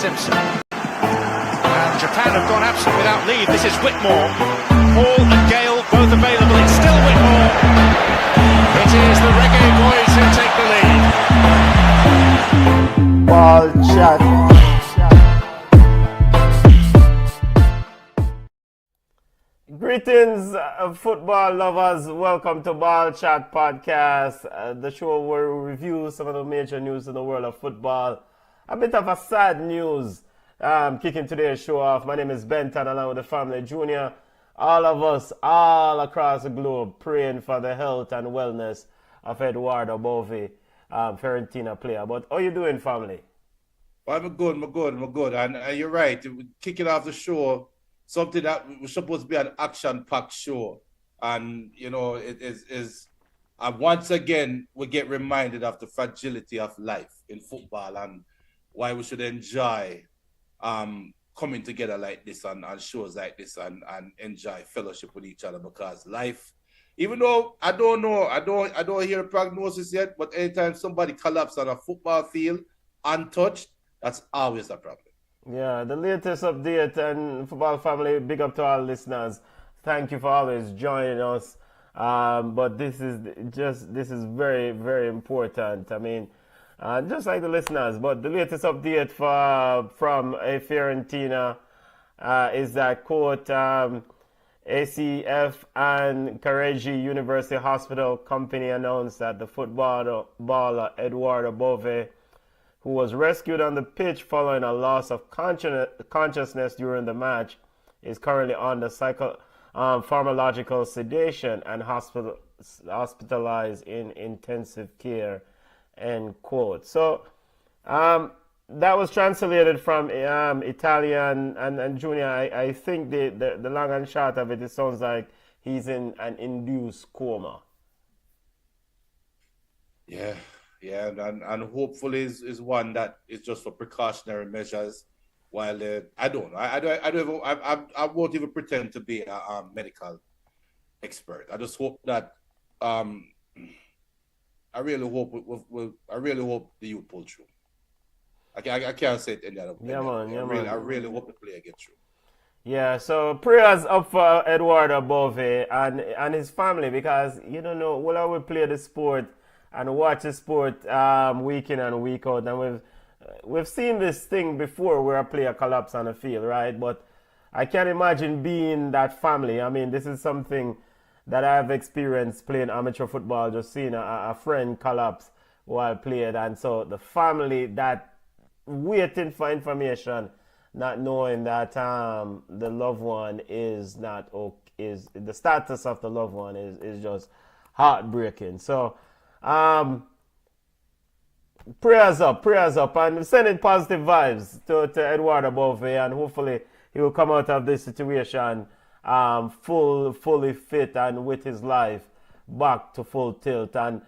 Simpson. And Japan have gone absent without leave. This is Whitmore. Hall and Gale both available. It's still Whitmore. It is the Reggae Boys who take the lead. Ball chat. Greetings, football lovers. Welcome to Ball Chat Podcast, the show where we review some of the major news in the world of football. A bit of a sad news kicking today's show off. My name is Benton, along with the family Junior. All of us, all across the globe, praying for the health and wellness of Yawd Ballers, Fiorentina player. But how you doing, family? Well, I'm good. And you're right. Kicking off the show, something that was supposed to be an action-packed show. And, you know, it is once again, we get reminded of the fragility of life in football and why we should enjoy coming together like this and shows like this and enjoy fellowship with each other, because life, even though I don't hear a prognosis yet, but anytime somebody collapses on a football field untouched, that's always a problem. Yeah, the latest update, and football family, big up to all listeners. Thank you for always joining us. But this is very, very important. I mean, just like the listeners, but the latest update from a Fiorentina is that, quote, ACF and Careggi University Hospital Company announced that the footballer Yawd Ballers, who was rescued on the pitch following a loss of consciousness during the match, is currently under pharmacological sedation and hospitalized in intensive care, end quote. So that was translated from Italian, and Junior, I think the long and short of it sounds like he's in an induced coma. Yeah, and hopefully is one that is just for precautionary measures. While I won't even pretend to be a medical expert. I just hope that I really hope the youth pull through. I can't say it any other way. Yeah, man. I really hope the player gets through. Yeah, so prayers up for Yawd Ballers and his family, because you don't know, will we play the sport and watch the sport week in and week out, and we've seen this thing before where a player collapse on the field, right? But I can't imagine being that family. I mean, this is something that I've experienced playing amateur football, just seeing a friend collapse while playing, and so the family that waiting for information, not knowing that the loved one is not okay, is the status of the loved one is just heartbreaking. So prayers up, and sending positive vibes to Yawd Ballers, and hopefully he will come out of this situation fully fit and with his life back to full tilt. And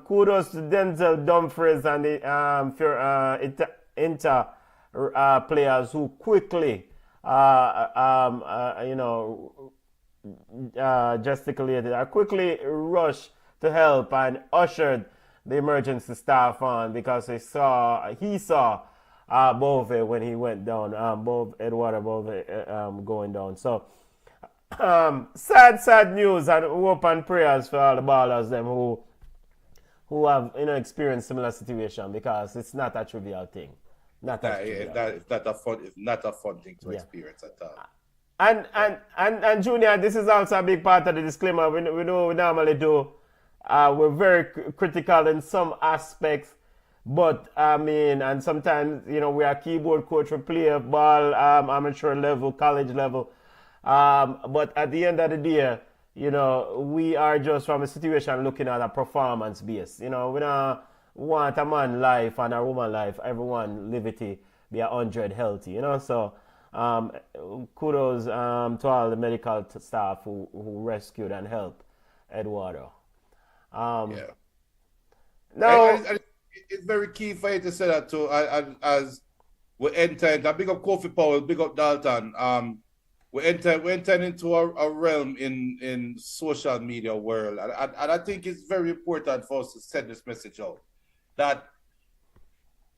kudos to Denzel Dumfries and the Inter players who quickly gesticulated, quickly rushed to help and ushered the emergency staff on, because he saw Bove when he went down, Yawd Ballers going down. So sad news, and hope and prayers for all the ballers them who have experienced similar situation, because it's not a trivial thing. It's not a fun thing to experience at all. And Junior, this is also a big part of the disclaimer. We know we normally do. We're very critical in some aspects, but I mean, and sometimes we are keyboard coach, we play ball, amateur level, college level, but at the end of the day, we are just from a situation looking at a performance base. We don't want a man life and a woman life, everyone liberty be 100 healthy. So kudos to all the medical staff who rescued and helped Yawd. Now, it's very key for you to say that too. As we enter, and big up Kofi Powell, big up Dalton. We enter into a realm in social media world, and I think it's very important for us to send this message out that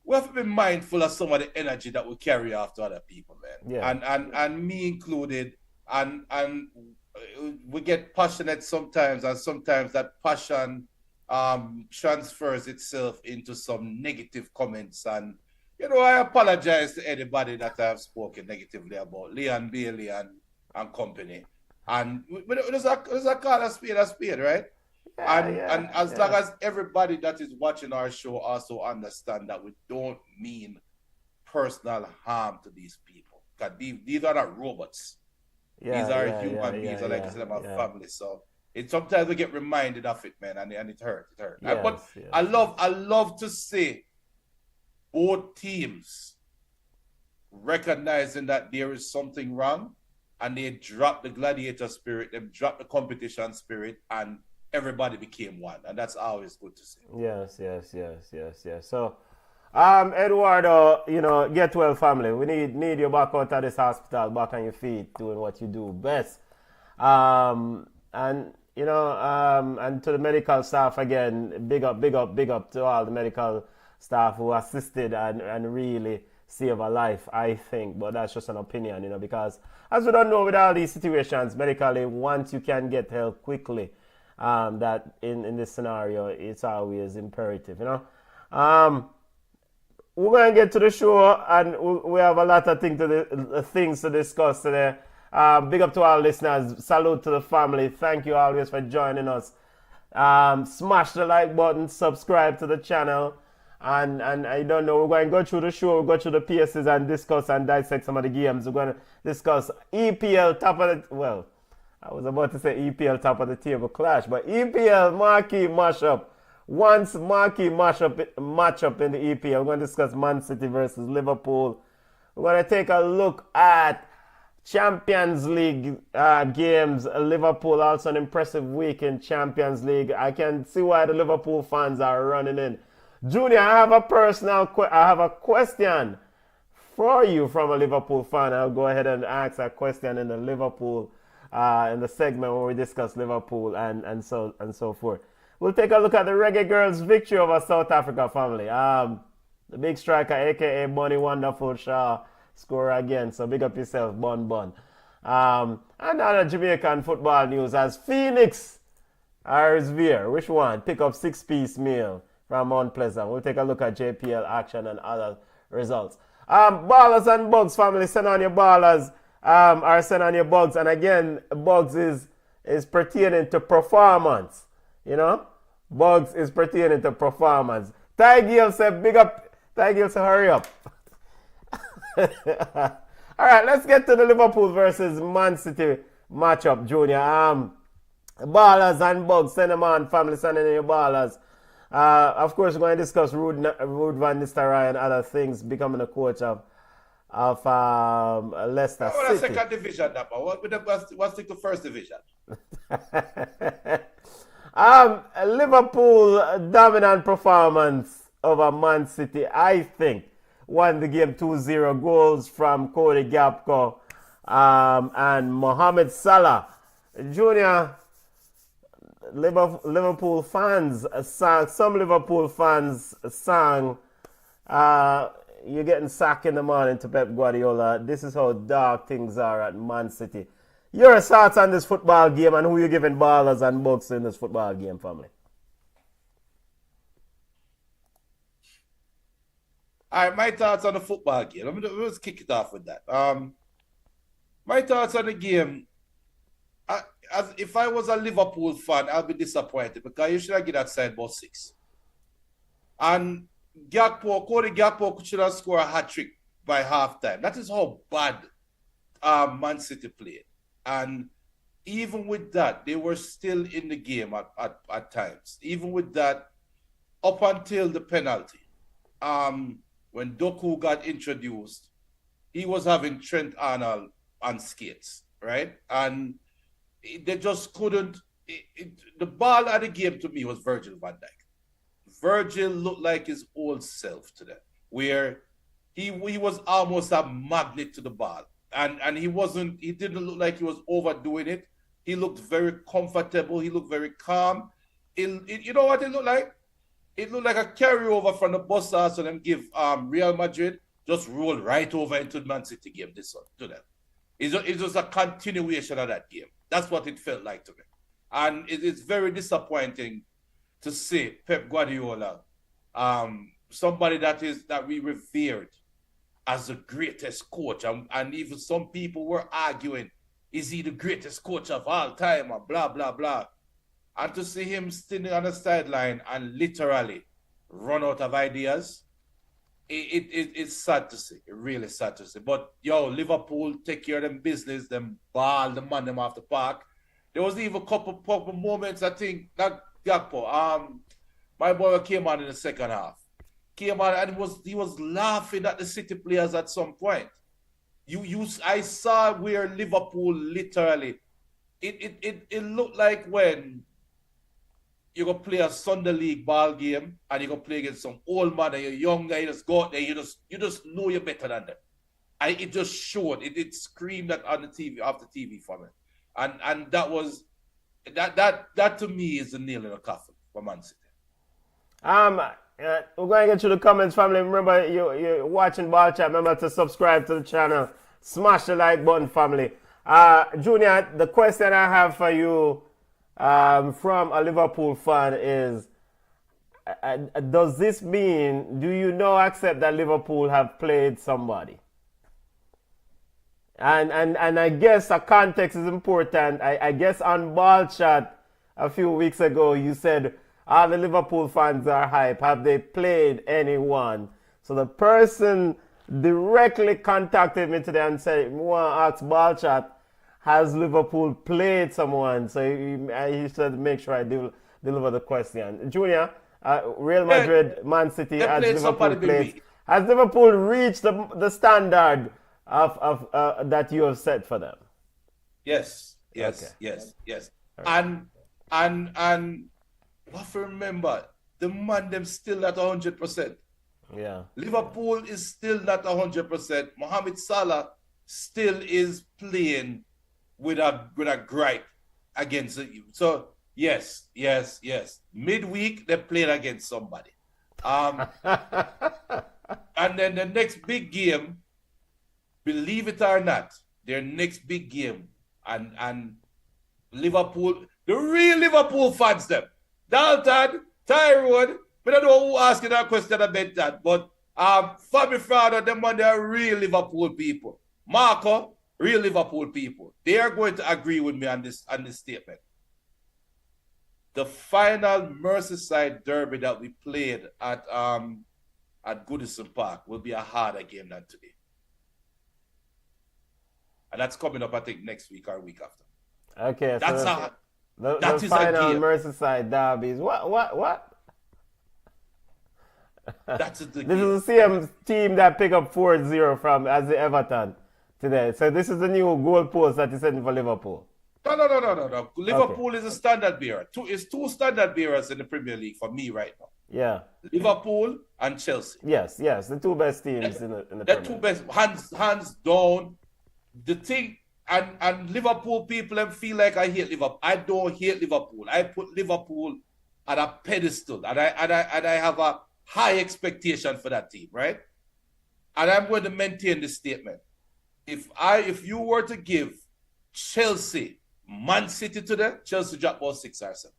we have to be mindful of some of the energy that we carry after other people, man. Yeah. And me included. And we get passionate sometimes, and sometimes that passion transfers itself into some negative comments. And I apologize to anybody that I've spoken negatively about Leon Bailey and company. And there's a call a spade, right? And as long as everybody that is watching our show also understand that we don't mean personal harm to these people, because these are not robots. These are human beings. I like to say them are family. So sometimes we get reminded of it, man, and it hurt. But I love to see both teams recognizing that there is something wrong, and they drop the gladiator spirit, they drop the competition spirit, and everybody became one, and that's always good to see. Yes. So, Eduardo, get well, family. We need you back out of this hospital, back on your feet, doing what you do best. And to the medical staff again, big up to all the medical staff who assisted and really save a life, I think. But that's just an opinion, because as we don't know with all these situations medically, once you can get help quickly, that in this scenario, it's always imperative, We're going to get to the show, and we have a lot of things to discuss today. Big up to our listeners. Salute to the family. Thank you always for joining us. Smash the like button, subscribe to the channel, and I don't know, we're going to go through the show, we'll go through the PSs and discuss and dissect some of the games. We're going to discuss EPL top of the, well, I was about to say EPL top of the table clash, but EPL marquee mashup. Once marquee matchup in the EPL. We're going to discuss Man City versus Liverpool. We're going to take a look at Champions League games. Liverpool also an impressive week in Champions League. I can see why the Liverpool fans are running in. Junior, I have a question for you from a Liverpool fan. I'll go ahead and ask a question in the Liverpool in the segment where we discuss Liverpool and so forth. We'll take a look at the Reggae Girls' victory over South Africa, family. The big striker, a.k.a. Bunny Wonderful Shaw, score again. So big up yourself, Bun. And other Jamaican football news as Phoenix RSV, which one? Pick up 6-piece meal from Mount Pleasant. We'll take a look at JPL action and other results. Ballers and Bugs, family, send on your ballers or send on your Bugs. And again, Bugs is pertaining to performance. Bugs is pertaining to performance. Ty Gill said, big up. Ty Gill said, hurry up. All right, let's get to the Liverpool versus Man City matchup, Junior. Ballers and Bugs, send them on, family, send in your ballers. Of course, we're going to discuss Ruud van Nistelrooy and other things, becoming a coach of Leicester City. What's second division, what's the first division? Liverpool dominant performance over Man City, I think. Won the game 2-0, goals from Cody Gakpo and Mohamed Salah. Junior, Liverpool fans sang, some Liverpool fans sang, you're getting sacked in the morning to Pep Guardiola. This is how dark things are at Man City. Your thoughts on this football game and who you giving ballers and Bugs in this football game, family? All right, my thoughts on the football game. Let's kick it off with that. My thoughts on the game. If I was a Liverpool fan, I'll be disappointed because you should have given that side about 6. And Cody Gakpo should have scored a hat-trick by halftime. That is how bad Man City played. And even with that, they were still in the game at times. Even with that, up until the penalty, when Doku got introduced, he was having Trent Arnold on skates, right? And they just couldn't. The ball of the game to me was Virgil van Dijk. Virgil looked like his old self today, where he was almost a magnet to the ball. And he didn't look like he was overdoing it. He looked very comfortable. He looked very calm. You know what it looked like? it looked like a carryover from the bus so them give Real Madrid just roll right over into the Man City game this one to them. It's just a continuation of that game. That's what it felt like to me. And it's very disappointing to see Pep Guardiola, somebody that we revered as the greatest coach. And even some people were arguing, is he the greatest coach of all time or blah, blah, blah. And to see him standing on the sideline and literally run out of ideas, it's sad to see. It really sad to see. But, Liverpool take care of them business, them ball, the man them off the park. There was even a couple moments, I think, that Gakpo, my boy came on in the second half. Came on and he was laughing at the City players at some point. I saw where Liverpool literally, it looked like when you go play a Sunday league ball game and you go play against some old man and you're young guy, you just go out there, you just know you're better than them. And it just showed, it screamed that on the TV, off the TV for me. And that was, that to me is the nail in the coffin for Man City. We're going to get to the comments, family. Remember, you're watching Ball Chat. Remember to subscribe to the channel. Smash the like button, family. Junior, the question I have for you from a Liverpool fan is, does this mean, do you now accept that Liverpool have played somebody? And I guess a context is important. I guess on Ball Chat a few weeks ago, you said, all the Liverpool fans are hype. Have they played anyone? So the person directly contacted me today and said, "We want to ask Ball Chat, has Liverpool played someone?" So he said, make sure I deliver the question. Junior, Real Madrid, Man City, has Liverpool played? Has Liverpool reached the standard of that you have set for them? Yes. Okay. Yes. Right. And what if you remember, the man them still not 100%. Yeah. Liverpool is still not 100%. Mohamed Salah still is playing with a gripe against you. So yes. Midweek they played against somebody. And then the next big game, believe it or not, their next big game, and Liverpool, the real Liverpool fans them. Dalton, Tyrone, we don't know who asking that question about that, but Fabi Frado, them one, they are real Liverpool people. Marco, real Liverpool people. They are going to agree with me on this statement. The final Merseyside derby that we played at Goodison Park will be a harder game than today. And that's coming up, I think, next week or week after. Okay, that's so the final Merseyside derbies. What? That's the This is the same team that picked up 4-0 from as the Everton today. So this is the new goalpost that is setting for Liverpool. No. Liverpool is a standard bearer. It's two standard bearers in the Premier League for me right now. Yeah. Liverpool and Chelsea. Yes. The two best teams in the Premier League. The two best, hands down. The thing, and Liverpool people them feel like I hate Liverpool. I don't hate Liverpool. I put Liverpool at a pedestal, and I have a high expectation for that team, right? And I'm going to maintain this statement. If you were to give Chelsea, Man City today, Chelsea drop about 6 or 7.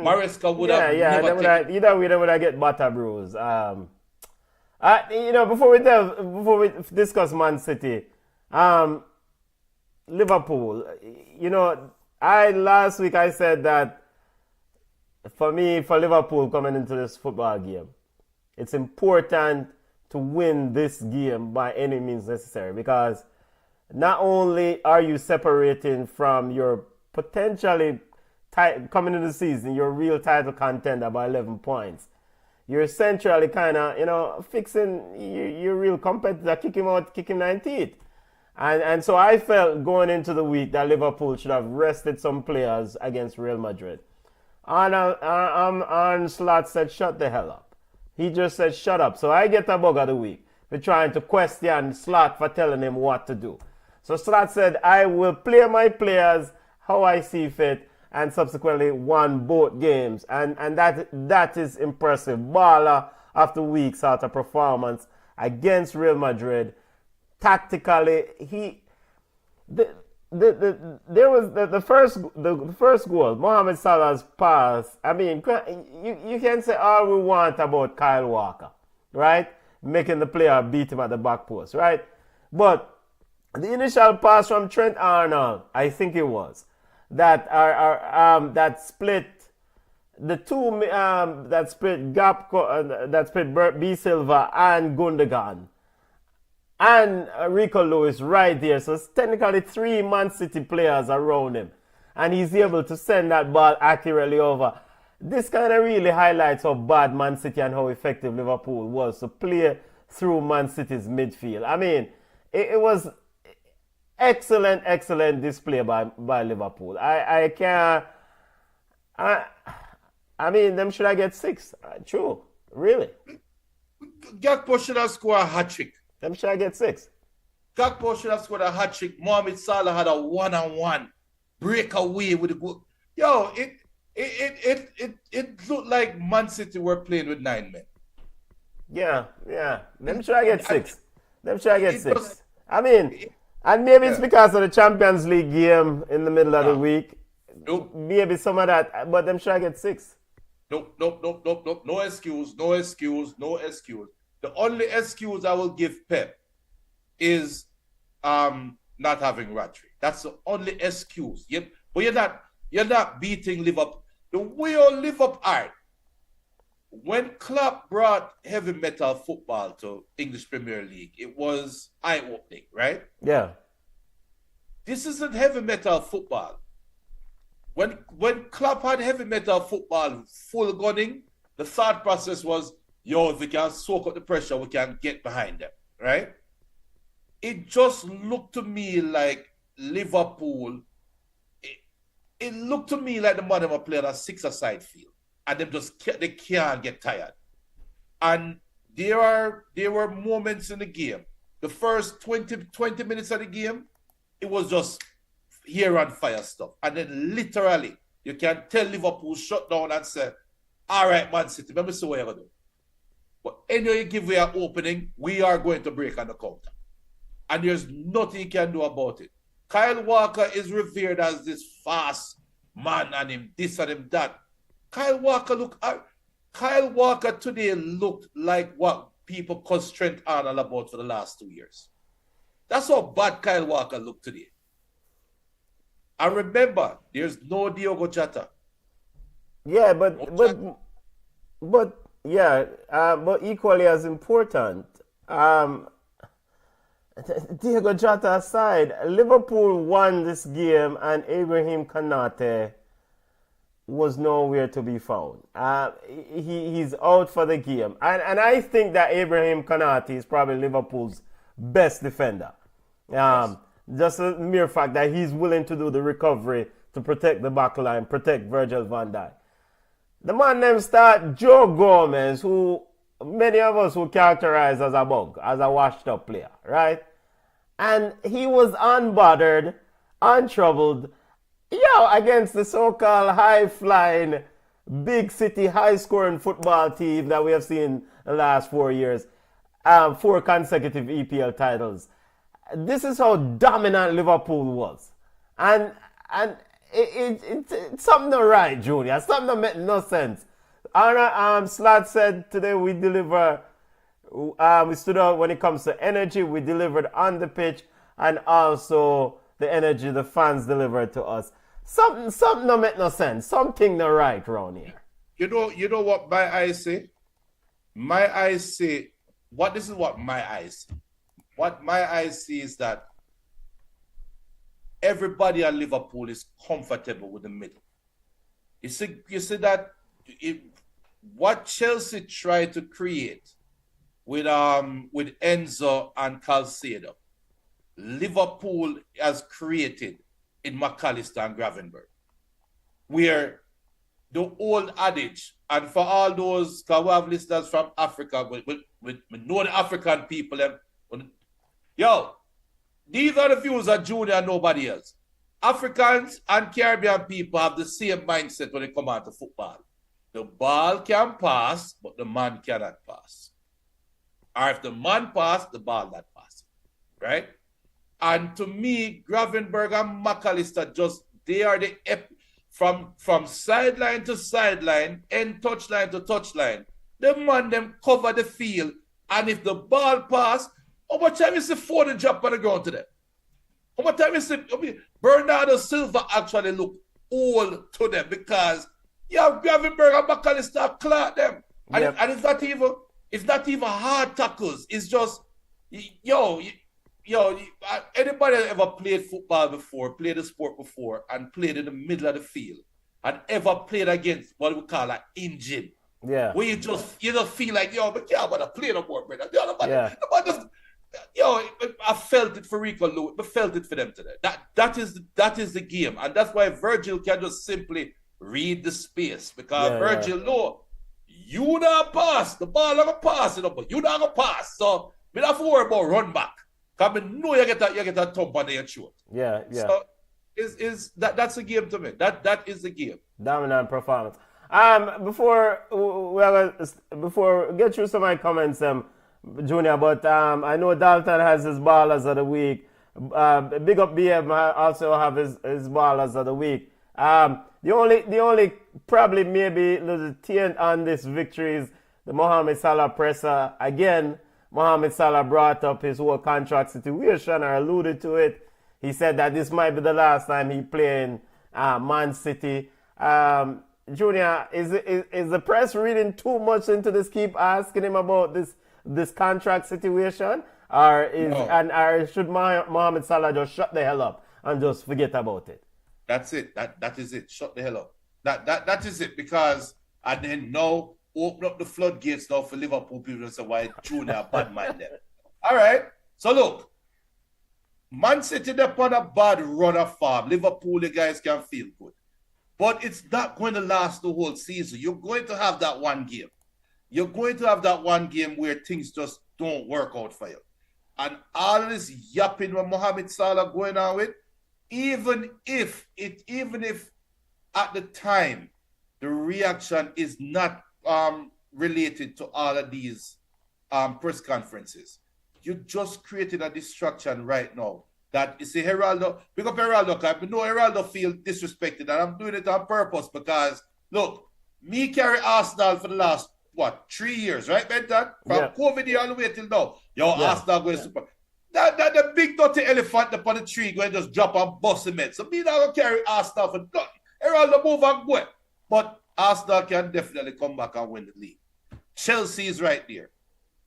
Maresca would have never either way they would have get butter bruise. Before we discuss Man City, Liverpool, last week I said that for Liverpool coming into this football game, it's important to win this game by any means necessary, because not only are you separating from your potentially coming into the season, your real title contender by 11 points, you're essentially kind of, fixing your real competitor, kick him 9 teeth. And so I felt going into the week that Liverpool should have rested some players against Real Madrid. And Slot said, shut the hell up. He just said, shut up. So I get a bug of the week for trying to question Slot for telling him what to do. So Slot said, I will play my players how I see fit. and subsequently won both games. And that is impressive. Baller after week sort of performance against Real Madrid. Tactically, there was the first goal, Mohamed Salah's pass. I mean, you can say all we want about Kyle Walker, right? Making the player beat him at the back post, right? But the initial pass from Trent Arnold, I think it was, that split the two that split that split B Silva and Gundogan and Rico Lewis right there. So it's technically 3 Man City players around him, and he's able to send that ball accurately over. This kind of really highlights how bad Man City and how effective Liverpool was to play through Man City's midfield. I mean, it was excellent display by Liverpool. I mean, them should I get 6? True, really. Gakpo should have scored a hat-trick. Them should I get 6. Gakpo should have scored a hat-trick. Mohamed Salah had a one-on-one breakaway with the goal. Yo, it looked like Man City were playing with 9 men. Yeah. Them should I get 6. Them should I get 6. I mean, and maybe it's because of the Champions League game in the middle of the week. Nope. Maybe some of that, but them should I get 6. Nope. No excuse. The only excuse I will give Pep is not having Rodri. That's the only excuse. But you're not beating Liverpool. The way you live up art. When Klopp brought heavy metal football to English Premier League, it was eye-opening, right? Yeah. This isn't heavy metal football. When Klopp had heavy metal football full gunning, the thought process was, if we can soak up the pressure, we can get behind them, right? It just looked to me like Liverpool, it looked to me like the man were playing a 6-a-side field, and they can't get tired. And there were moments in the game. The first 20 minutes of the game, it was just hair on fire stuff. And then literally, you can tell Liverpool shut down and say, all right, Man City, let me see what you're going to do. But anyway you give me an opening, we are going to break on the counter. And there's nothing you can do about it. Kyle Walker is revered as this fast man and him this and him that. Kyle Walker today looked like what people cause Trent Arnold about for the last 2 years. That's how bad Kyle Walker looked today. And remember, there's no Diogo Jota. Yeah, but equally as important, Diogo Jota aside, Liverpool won this game and Ibrahim Konate was nowhere to be found. He's out for the game. And I think that Ibrahim Konate is probably Liverpool's best defender. Yes. Just the mere fact that he's willing to do the recovery to protect the back line, protect Virgil van Dijk. The man named start Joe Gomez, who many of us would characterize as a bug, as a washed up player, right? And he was unbothered, untroubled, against the so-called high-flying, big city, high-scoring football team that we have seen the last 4 years. 4 consecutive EPL titles. This is how dominant Liverpool was. And it's something not right, Junior. Something that made no sense. Slot said today we deliver, we stood out when it comes to energy. We delivered on the pitch and also the energy the fans delivered to us. Something that made no sense. Something not right around here. You know what my eyes say? My eyes say, this is what my eyes say. What my eyes see is that everybody at Liverpool is comfortable with the middle. You see that what Chelsea tried to create with Enzo and Caicedo, Liverpool has created in McAllister and Gravenberch, where the old adage, and for all those, because we have listeners from Africa, we know the African people, these are the views of Junior and nobody else. Africans and Caribbean people have the same mindset when it comes out to football. The ball can pass, but the man cannot pass. Or if the man pass, the ball not pass. Right? And to me, Gravenberg and McAllister they are the from sideline to sideline, end touchline to touchline. The man them cover the field, and if the ball pass, how much time is the Foden drop on the ground today? How much time is it? Bernardo Silva actually look old to them because you have Gravenberg and McAllister clock them. And, and it's not even hard tackles. It's just, anybody that ever played football before, played the sport before, and played in the middle of the field, and ever played against what we call an engine. Yeah. Where you just feel like, but can't want to play no more, brother. I felt it for Rico Lewis, but felt it for them today. That is the game. And that's why Virgil can just simply read the space. Because Virgil know you not pass. The ball not pass, but you not gonna pass. So we don't have to worry about run back. Because I know you get a thump on your throat. Yeah. So that's the game to me. That is the game. Dominant performance. Before we get through some of my comments, Junior, but I know Dalton has his ballers of the week. Big up BM also have his ballers of the week. The only probably maybe little taint on this victory is the Mohamed Salah presser. Again, Mohamed Salah brought up his whole contract situation or alluded to it. He said that this might be the last time he play in Man City. Junior, is the press reading too much into this? Keep asking him about this contract situation, or should Mohamed Salah just shut the hell up and just forget about it? That's it. That is it. Shut the hell up. That is it. Because and then now open up the floodgates now for Liverpool people to say why Junior bad mind them. All right. So look, Man City they're on a bad run of form. Liverpool, the guys can feel good. But it's not going to last the whole season. You're going to have that one game. You're going to have that one game where things just don't work out for you. And all this yapping with Mohamed Salah going on with, even if at the time the reaction is not related to all of these press conferences, you just created a distraction right now. That is a Geraldo, big up Geraldo, because I know Geraldo feel disrespected, and I'm doing it on purpose because, look, me carry Arsenal for the last, 3 years, right, Benton? From COVID year all the way till now. Arsenal going super. That the big dirty elephant up on the tree going to just drop and bust him in. So me not going to carry Arsenal for nothing. Geraldo move and go. But Arsenal can definitely come back and win the league. Chelsea is right there.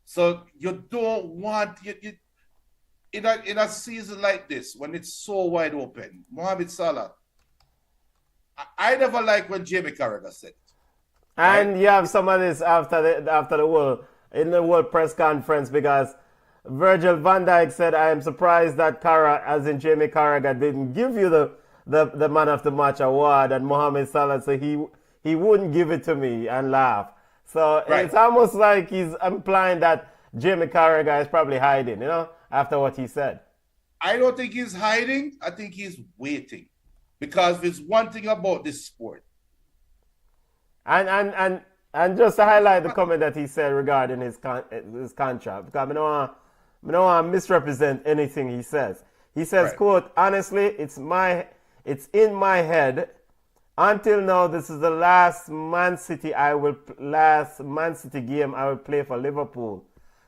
So you don't want... In a season like this, when it's so wide open, Mohamed Salah, I never liked when Jamie Carragher said it. And right? you have some of this after the world press conference, because Virgil van Dijk said, "I am surprised that Jamie Carragher didn't give you the man of the match award," and Mohamed Salah said he wouldn't give it to me, and laugh. So It's almost like he's implying that Jamie Carragher is probably hiding, after what he said. I don't think he's hiding. I think he's waiting. Because there's one thing about this sport. And just to highlight the comment that he said regarding his contract, because I don't want to misrepresent anything he says. He says, quote, "Honestly, it's in my head. Until now, this is the last Man City game I will play for Liverpool.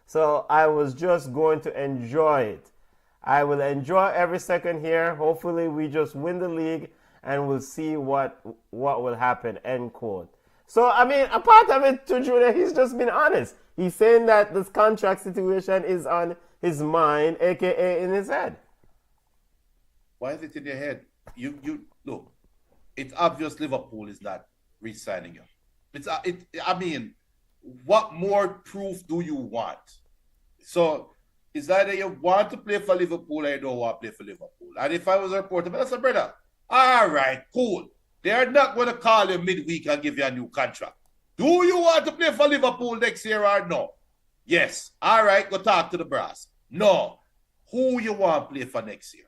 So I was just going to enjoy it. I will enjoy every second here. Hopefully we just win the league and we'll see what will happen," end quote. So, I mean, a part of it to Junior, he's just been honest. He's saying that this contract situation is on his mind, a.k.a. in his head. Why is it in your head? You look, it's obvious Liverpool is not re-signing you. What more proof do you want? So it's either you want to play for Liverpool or you don't want to play for Liverpool. And if I was a reporter, I'd say, brother, all right, cool. They're not going to call you midweek and give you a new contract. Do you want to play for Liverpool next year or no? Yes. All right, go talk to the brass. No. Who you want to play for next year?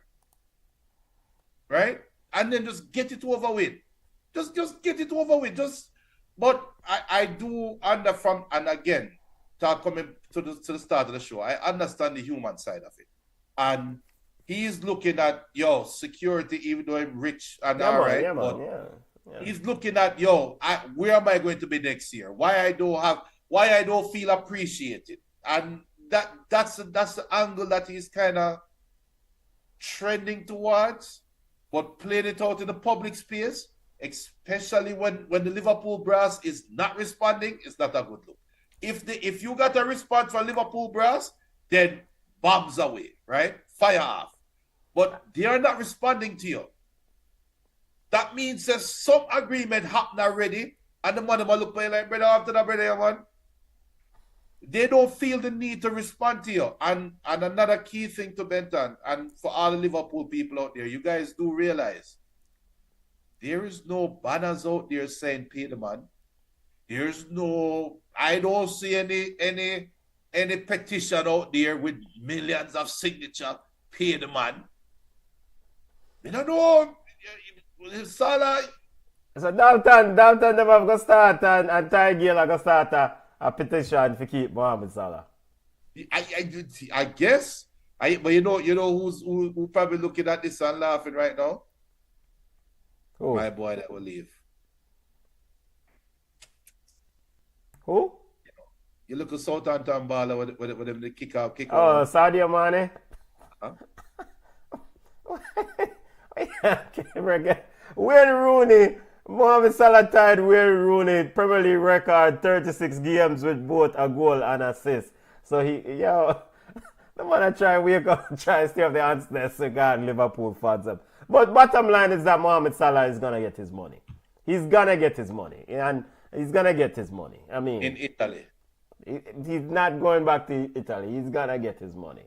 Right? and then just get it over with. Just get it over with. But I do and again, coming to the start of the show, I understand the human side of it. And he's looking at, security, even though I'm rich and all right. He's looking at, where am I going to be next year? Why I don't feel appreciated. And that's the angle that he's kind of trending towards, but playing it out in the public space, especially when the Liverpool brass is not responding, it's not a good look. If you got a response from Liverpool brass, then bombs away, right? Fire off. But they are not responding to you. That means there's some agreement happened already, and the man will look by you like, brother, after that, brother, man. They don't feel the need to respond to you. And another key thing to Benton, and for all the Liverpool people out there, you guys do realize there is no banners out there saying pay the man. I don't see any petition out there with millions of signatures, pay the man. You don't know, Salah. So Dalton never have to start and Ty Gill have to start a petition to keep Mohamed Salah. I guess. But you know who probably looking at this and laughing right now? Who? My boy that will leave. Who? You look at Southampton baller with them the kick out. Oh, Sadio Mane. Huh? Wayne Rooney, Mohamed Salah tied Wayne Rooney Premier League record 36 games with both a goal and assist. So the man try wake up, try stay up the honestness regarding Liverpool fans up. But bottom line is that Mohamed Salah is gonna get his money. He's gonna get his money, and he's gonna get his money. I mean, in Italy, he's not going back to Italy. He's gonna get his money.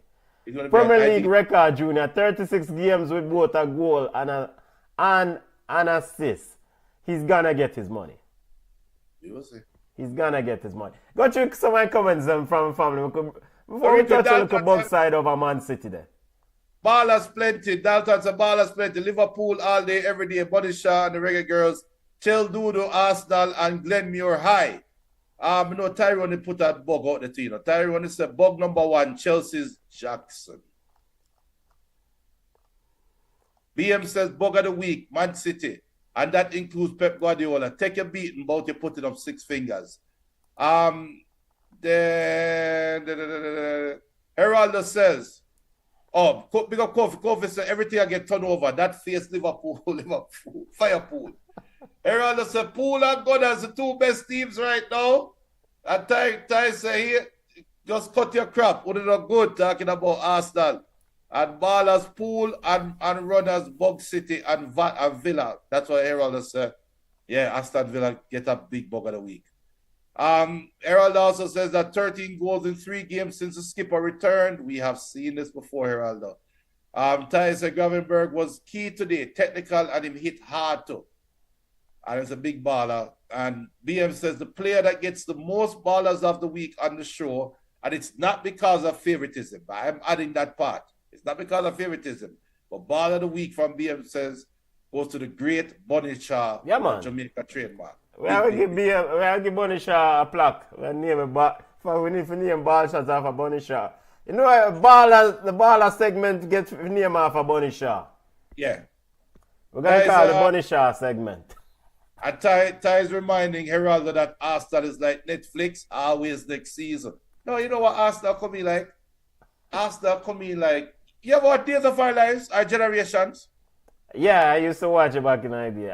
Premier League record, Junior, 36 games with both a goal and an assist. He's gonna get his money. You will see. He's gonna get his money. Go check some of my comments from family before we touch on the both side of a Man City there. Ballers plenty. Dalton's a ballers plenty. Liverpool all day, every day. Buddy Shaw and the Reggae Girls. Chel Dudo, Arsenal, and Glenmuir High. Tyrone put that bug out the team. Tyrone said bug number 1, Chelsea's Jackson. BM says bug of the week, Man City. And that includes Pep Guardiola. Take your beating, but you're putting up 6 fingers. Then Heraldo says, big up Kofi says everything I get turned over. That face Liverpool, Firepool. Heraldo said Pool and Gunners the 2 best teams right now. And Ty say here, just cut your crap. What is not good talking about Arsenal. And Ballers, Pool, and Runners, Bug City, and Villa. That's what Heraldo said. Yeah, Aston Villa get a big bug of the week. Heraldo also says that 13 goals in 3 games since the skipper returned. We have seen this before, Heraldo. Ty said Gravenberg was key today, technical, and him hit hard too. And it's a big baller. And BM says the player that gets the most ballers of the week on the show, and it's not because of favoritism, but I'm adding that part. It's not because of favoritism, but baller of the week from BM says goes to the great Bunny Shaw, Jamaica trademark. We have to give Bunny Shaw a plaque. We need to name ball shots off of Bunny Shaw. You know, the baller segment gets name off of Bunny Shaw. Yeah. We're going to call it the Bunny Shaw segment. And Ty is reminding Heraldo that Arsenal is like Netflix, always next season. No, you know what Arsenal come in like? Arsenal come in like, you ever watch Days of Our Lives, Our Generations? Yeah, I used to watch it back in the day.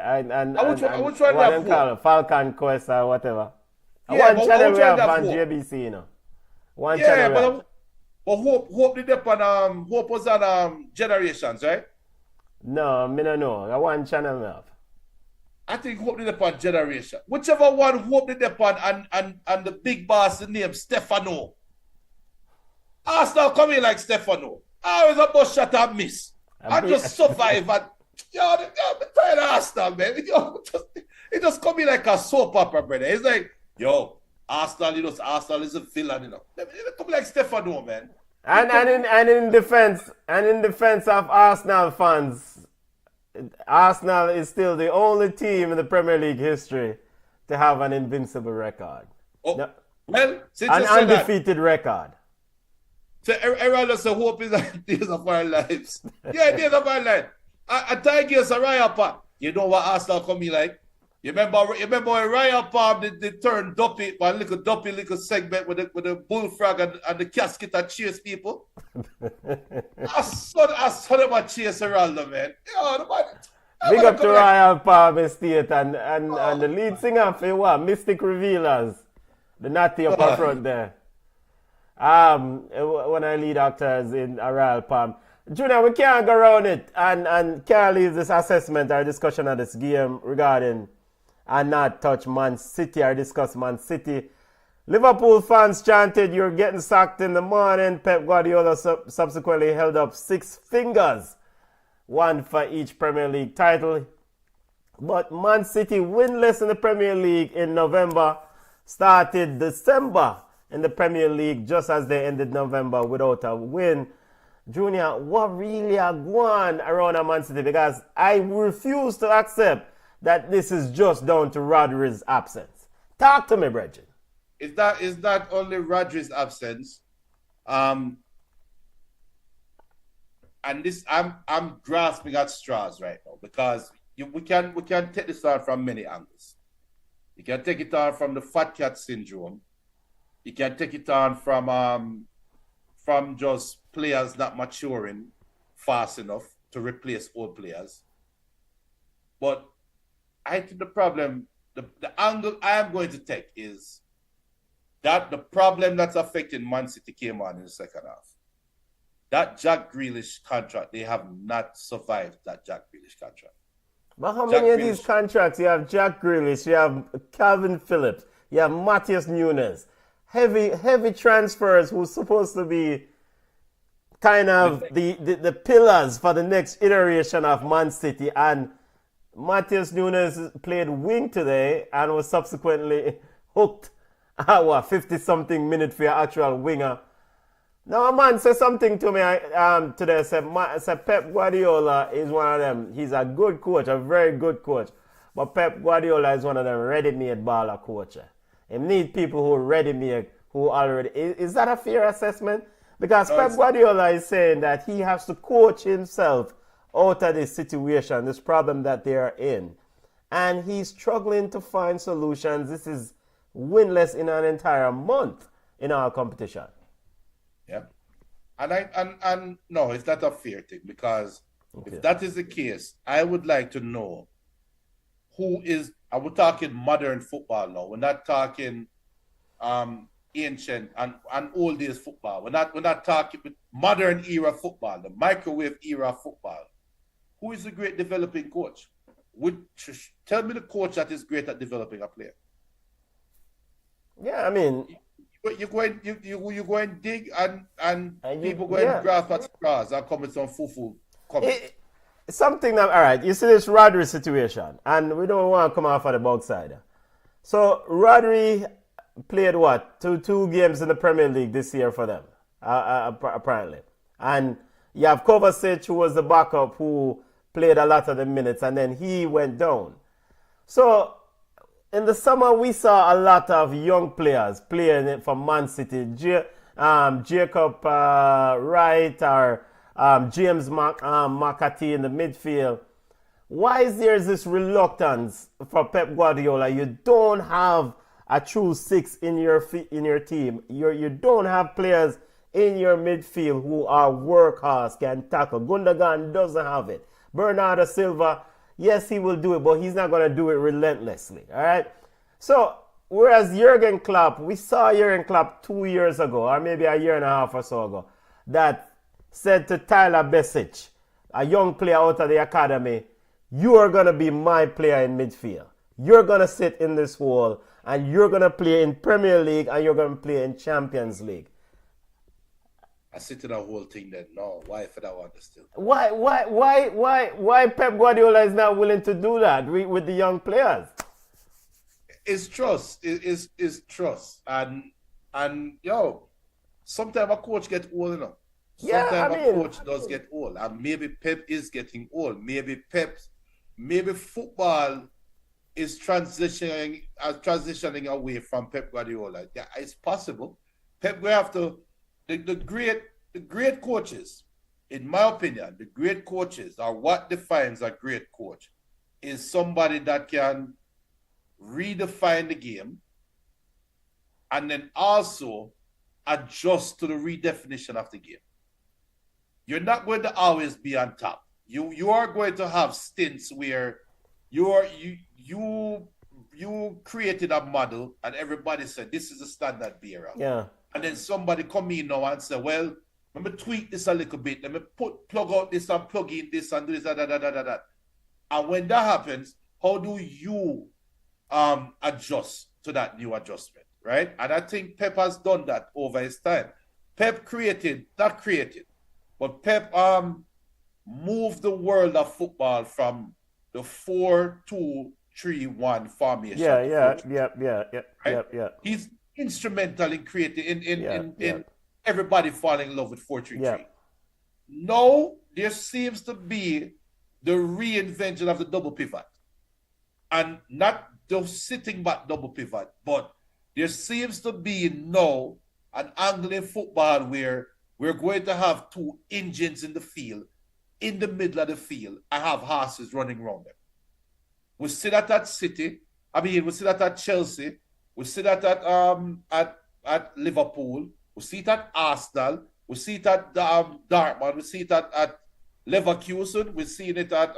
Which one that call it? Falcon Quest or whatever. Yeah, one channel we have on JBC, you know. One channel. But Hope did up on Hope was on Generations, right? No, me no know. One channel we have. I think Hope did up on Generation. Whichever one Hope did up on and the big boss name Stefano. Arsenal come in like Stefano. I was a bus shot and miss. I just survive and I'm tired of Arsenal, man. It just come in like a soap opera, brother. It's like, Arsenal is a villain, you know. It come like Stefano, man. And in defense of Arsenal fans, Arsenal is still the only team in the Premier League history to have an invincible record. Oh, No, well, since an you said that, undefeated record. so everyone say hope is the days of our lives. Yeah, days of our life. I tell you, Raya Palm. You know what Arsenal come be like? You remember when Raya Palm they turned Duppy, one little segment with the bullfrog and the casket that chase people? I saw them a chase Heraldo, man. Yo, the man, Big up to Royal Palm Estate and the lead singer for what? Mystic Revealers. The natty up front there. One of the lead actors in Royal Palm. Junior, we can't go around it and can't leave this assessment or discussion of this game regarding and not touch Man City or discuss Man City. Liverpool fans chanted, "You're getting sacked in the morning." Pep Guardiola subsequently held up 6 fingers, one for each Premier League title. But Man City, winless in the Premier League in November, started December in the Premier League just as they ended November without a win. Junior, what really are going around at Man City? Because I refuse to accept that this is just down to Rodri's absence. Talk to me, Bridget. Is that only Rodri's absence? And this I'm grasping at straws right now because we can take this on from many angles. You can take it on from the fat cat syndrome. You can take it on from just players not maturing fast enough to replace old players. But I think the problem, the angle I am going to take is that the problem that's affecting Man City came on in the second half. That Jack Grealish contract, they have not survived that Jack Grealish contract. But how many of these contracts? You have Jack Grealish, you have Calvin Phillips, you have Matheus Nunes. Heavy transfers who's supposed to be kind of the pillars for the next iteration of Man City. And Matheus Nunes played wing today and was subsequently hooked at 50-something minutes for your actual winger. Now a man said something to me today. Said Pep Guardiola is one of them. He's a good coach, a very good coach. But Pep Guardiola is one of them ready-made baller coaches. He need people who are ready-made, who already... Is that a fair assessment? Because Pep Guardiola is saying that he has to coach himself out of this situation, this problem that they are in. And he's struggling to find solutions. This is winless in an entire month in our competition. Yeah. And no, it's not a fair thing because if that is the case, I would like to know who is... And we're talking modern football now. We're not talking ancient and old days football. We're not talking modern era football, the microwave era football. Who is the great developing coach? Tell me the coach that is great at developing a player. Yeah, I mean, you go and dig and people go and grasp at straws and come with some fufu. Something that, all right, you see this Rodri situation, and we don't want to come off of the backside. So Rodri played what? Two games in the Premier League this year for them, apparently. And you have Kovacic, who was the backup, who played a lot of the minutes, and then he went down. So in the summer, we saw a lot of young players playing it for Man City. Jacob Wright or James McCarthy in the midfield. Why is there this reluctance for Pep Guardiola? You don't have a true 6 in your team. You don't have players in your midfield who are workhorse, can tackle. Gundogan doesn't have it. Bernardo Silva, yes, he will do it, but he's not going to do it relentlessly. All right? So, whereas Jurgen Klopp, we saw Jurgen Klopp 2 years ago, or maybe a year and a half or so ago, that said to Tyler Besic, a young player out of the academy, you are going to be my player in midfield. You're going to sit in this hole, and you're going to play in Premier League, and you're going to play in Champions League. I sit in that whole thing then. No, why for that one still? Why Pep Guardiola is not willing to do that with the young players? It's trust. It's trust. And yo, sometimes a coach gets old enough. Yeah, I Sometimes a mean, coach does get old, and maybe Pep is getting old. Maybe football is transitioning away from Pep Guardiola. Yeah, it's possible. Pep will have to the great coaches, in my opinion, the great coaches are what defines a great coach is somebody that can redefine the game and then also adjust to the redefinition of the game. You're not going to always be on top. You are going to have stints where you created a model and everybody said this is the standard bearer. Yeah. And then somebody come in now and say, well, let me tweak this a little bit. Let me plug out this and plug in this and do this, da. And when that happens, how do you adjust to that new adjustment, right? And I think Pep has done that over his time. Pep not created, but Pep moved the world of football from the 4-2-3-1 formation. Yeah. He's instrumental in creating in everybody falling in love with 4-3-3. Yeah. Now there seems to be the reinvention of the double pivot, and not the sitting back double pivot, but there seems to be now an angle in football where we're going to have two engines in the field, in the middle of the field, and have horses running around them. We see that at City. We see that at Chelsea. We see that at Liverpool. We see it at Arsenal. We see it at Dortmund. We see it at Leverkusen. We see it at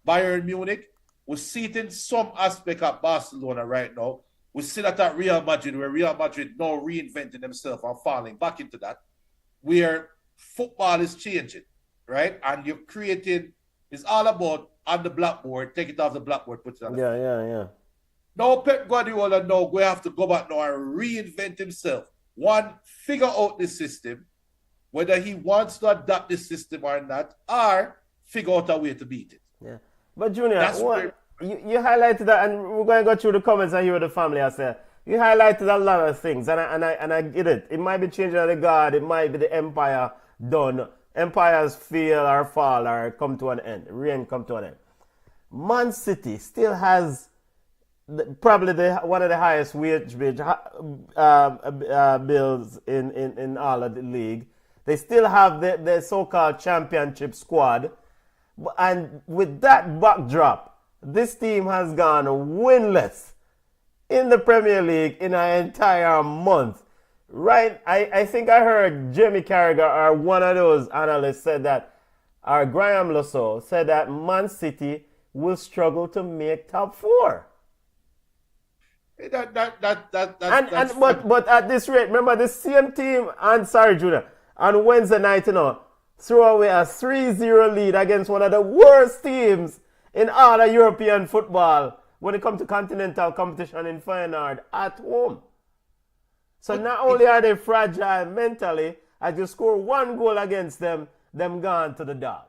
Bayern Munich. We see it in some aspect at Barcelona right now. We see that at Real Madrid, where Real Madrid now reinventing themselves and falling back into that, where football is changing, right? And you're creating, it's all about on the blackboard, take it off the blackboard, put it on the field. Yeah. Now Pep Guardiola now we have to go back now and reinvent himself. One, figure out the system, whether he wants to adapt the system or not, or figure out a way to beat it. Yeah. But Junior, Where, you highlighted that, and we're going to go through the comments and hear what the family has said. You highlighted a lot of things, and I get it. It might be changing of the guard, it might be the empire done. Empires fail or fall or come to an end. Reign come to an end. Man City still has probably one of the highest wage bills in all of the league. They still have the so-called championship squad. And with that backdrop, this team has gone winless in the Premier League in an entire month. Right? I think I heard Jamie Carragher or one of those analysts said that, or Graham Lasso said that Man City will struggle to make top four. But at this rate, remember the same team, and sorry Junior, on Wednesday night, threw away a 3-0 lead against one of the worst teams in all of European football when it comes to continental competition in Feyenoord at home. So not only are they fragile mentally, as you score one goal against them gone to the dog.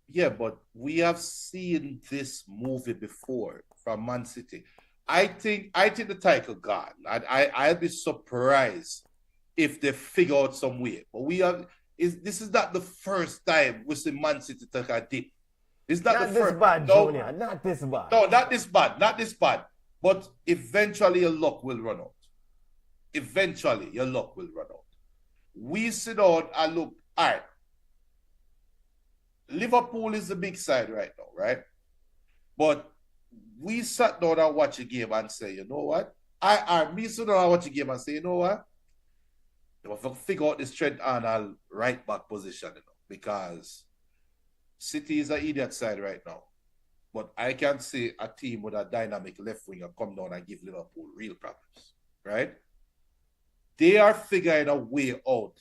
Yeah, but we have seen this movie before from Man City. I think the title gone. I'll be surprised if they figure out some way. But this is not the first time we see Man City take a dip. It's not the first. Bad, Junior. Not this bad. No, not this bad. Not this bad. But eventually your luck will run out. Eventually your luck will run out. We sit down and look. All right. Liverpool is the big side right now, right? But we sat down and watch a game and say, you know what? Me sit down and watch a game and say, you know what? They have to figure out this Trent Arnold right back position, because City is an idiot side right now. But I can see a team with a dynamic left winger come down and give Liverpool real problems, right? They are figuring a way out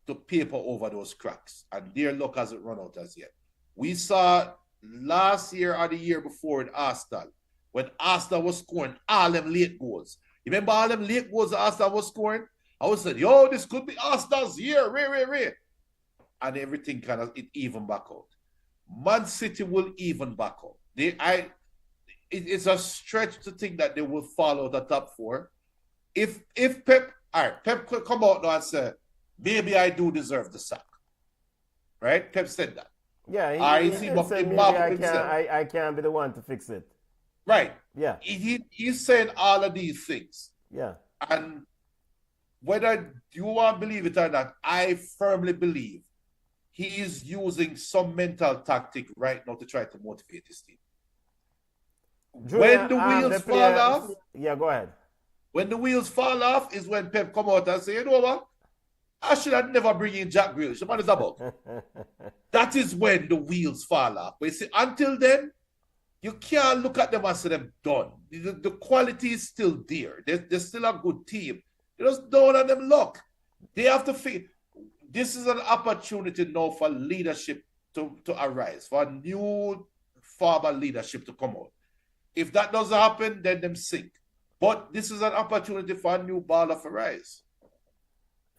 to paper over those cracks, and their luck hasn't run out as yet. We saw last year or the year before in Arsenal, when Arsenal was scoring all them late goals. You remember all them late goals that Arsenal was scoring? I was saying, yo, this could be Arsenal's year, and everything it even back out. Man City will even back out. It's a stretch to think that they will follow the top four. If Pep could come out now and say, maybe I do deserve the sack. Right? Pep said that. Yeah, he He seemed did say up maybe up I himself. can't be the one to fix it. Right. Yeah, He's saying all of these things. yeah. And whether you want to believe it or not, I firmly believe he is using some mental tactic right now to try to motivate his team. Junior, When the the wheels fall player. off, Yeah, go ahead. when the wheels fall off is when Pep come out and say, you know what? I should have never bring in Jack Grealish. The man is about. That is when the wheels fall off. But you see, until then, you can't look at them and say them done. The quality is still there. They're still a good team. You just don't let them luck. They have to figure. This is an opportunity now for leadership to arise, for a new form of leadership to come out. If that doesn't happen, then them sink. But this is an opportunity for a new baller to rise.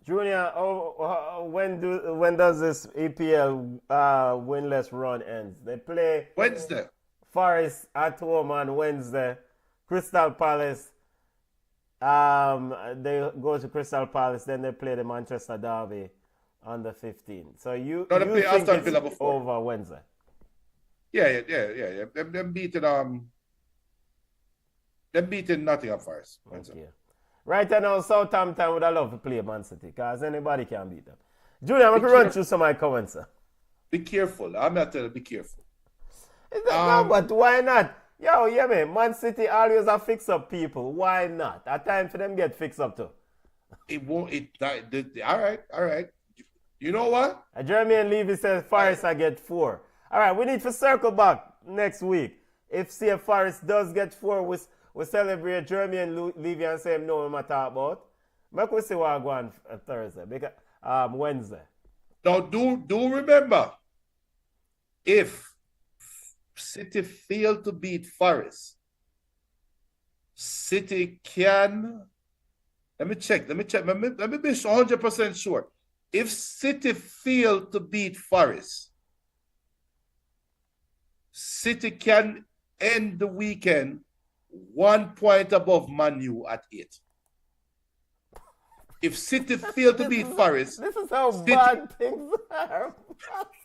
Junior, when does this EPL winless run end? They play Wednesday. Forest at home on Wednesday. Crystal Palace. They go to Crystal Palace, then they play the Manchester Derby on the 15th. So you No, they play think Aston it's Villa before. over Wednesday? Yeah. Them beating Nottingham Forest. Wednesday. Okay. Right now, Southampton would have loved to play Man City because anybody can beat them. Junior, I'm going to run through some of my comments, sir. Be careful. I'm not telling you, be careful. No, but why not? Yo, yeah, man. Man City always a fix up people. Why not? A time for them get fixed up too. It won't. All right. You know what? Jeremy and Levy says Forest I get 4. All right, we need to circle back next week. If CF Forest does get 4, we celebrate Jeremy and Levy and say no we matter about. Make we see what I go on Thursday because Wednesday. Now do remember, if City fail to beat Forest, City can. Let me check. Let me be 100% sure. If City fail to beat Forest, City can end the weekend 1 point above Man U at 8. If City fail to beat Forest, This is how bad things are.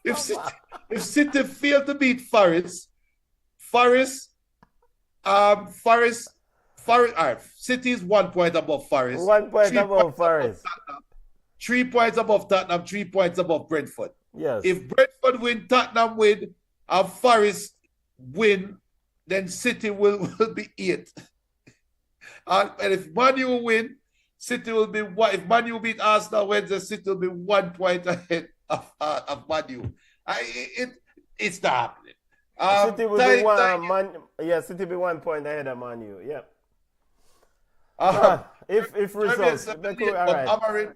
if City fail to beat Forest, City is 1 point above Forest. 1 point above Forest. 3 points above Tottenham, 3 points above Brentford. Yes. If Brentford win, Tottenham win, and Forest win, then City will be 8. And if Man U win, City will be 1. If Man U beat Arsenal Wednesday, City will be 1 point ahead of Man U. It's not happening. City will be City be 1 point ahead of Man U. Yeah. If results, all right.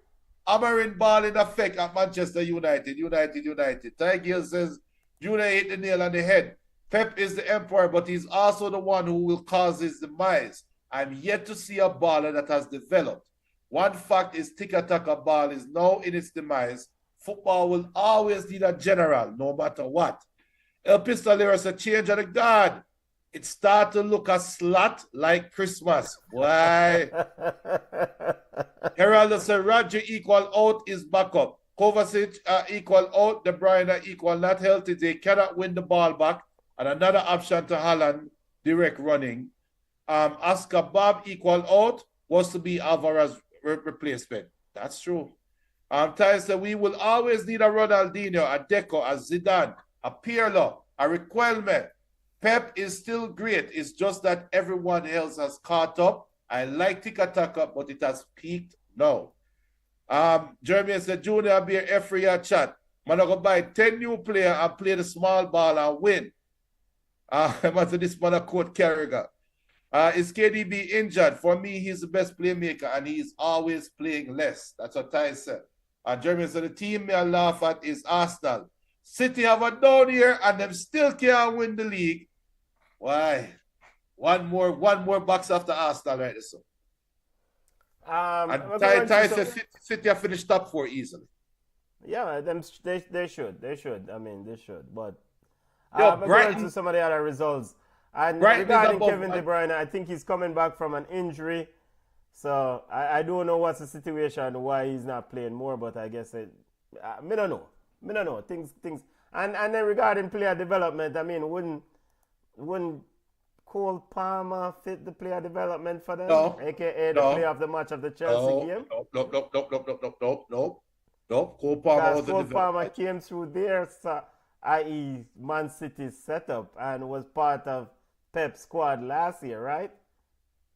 Amarin ball in effect at Manchester United. Tiger says Junior hit the nail on the head. Pep is the emperor, but he's also the one who will cause his demise. I'm yet to see a baller that has developed. One fact is Tiki-Taka ball is now in its demise. Football will always need a general, no matter what. El Pistolero said, change of the guard. It start to look a slot like Christmas. Why? Herald said, Roger equal out is backup. Kovacic equal out. De Bruyne equal not healthy. They cannot win the ball back. And another option to Haaland, direct running. Oscar Bob equal out was to be Alvarez's replacement. That's true. Ty said, we will always need a Ronaldinho, a Deco, a Zidane, a Pirlo, a Riquelme. Pep is still great. It's just that everyone else has caught up. I like Tiki-Taka, but it has peaked now. Jeremy said, Junior be every year chat. Man, I go buy 10 new players and play the small ball and win. After this man, I quote Carragher. Is KDB injured? For me, he's the best playmaker and he's always playing less. That's what Ty said. And Jeremy said, the team me I laugh at is Arsenal. City have a down here and them still can't win the league. Why? One more box after Arsenal right so. And Ty said City have finished top 4 easily. Yeah, they should. I mean, they should. But Brighton to some of the other results. And Brighton regarding Kevin De Bruyne, I think he's coming back from an injury. So I don't know what's the situation, why he's not playing more, but I guess me don't know. Me don't know. Things and then regarding player development, I mean, wouldn't Cole Palmer fit the player development for them? No, AKA the no, player of the match of the Chelsea no, game? no. Cole Palmer Because was a Cole Palmer development. came through their, i.e., Man City's setup and was part of Pep's squad last year, right?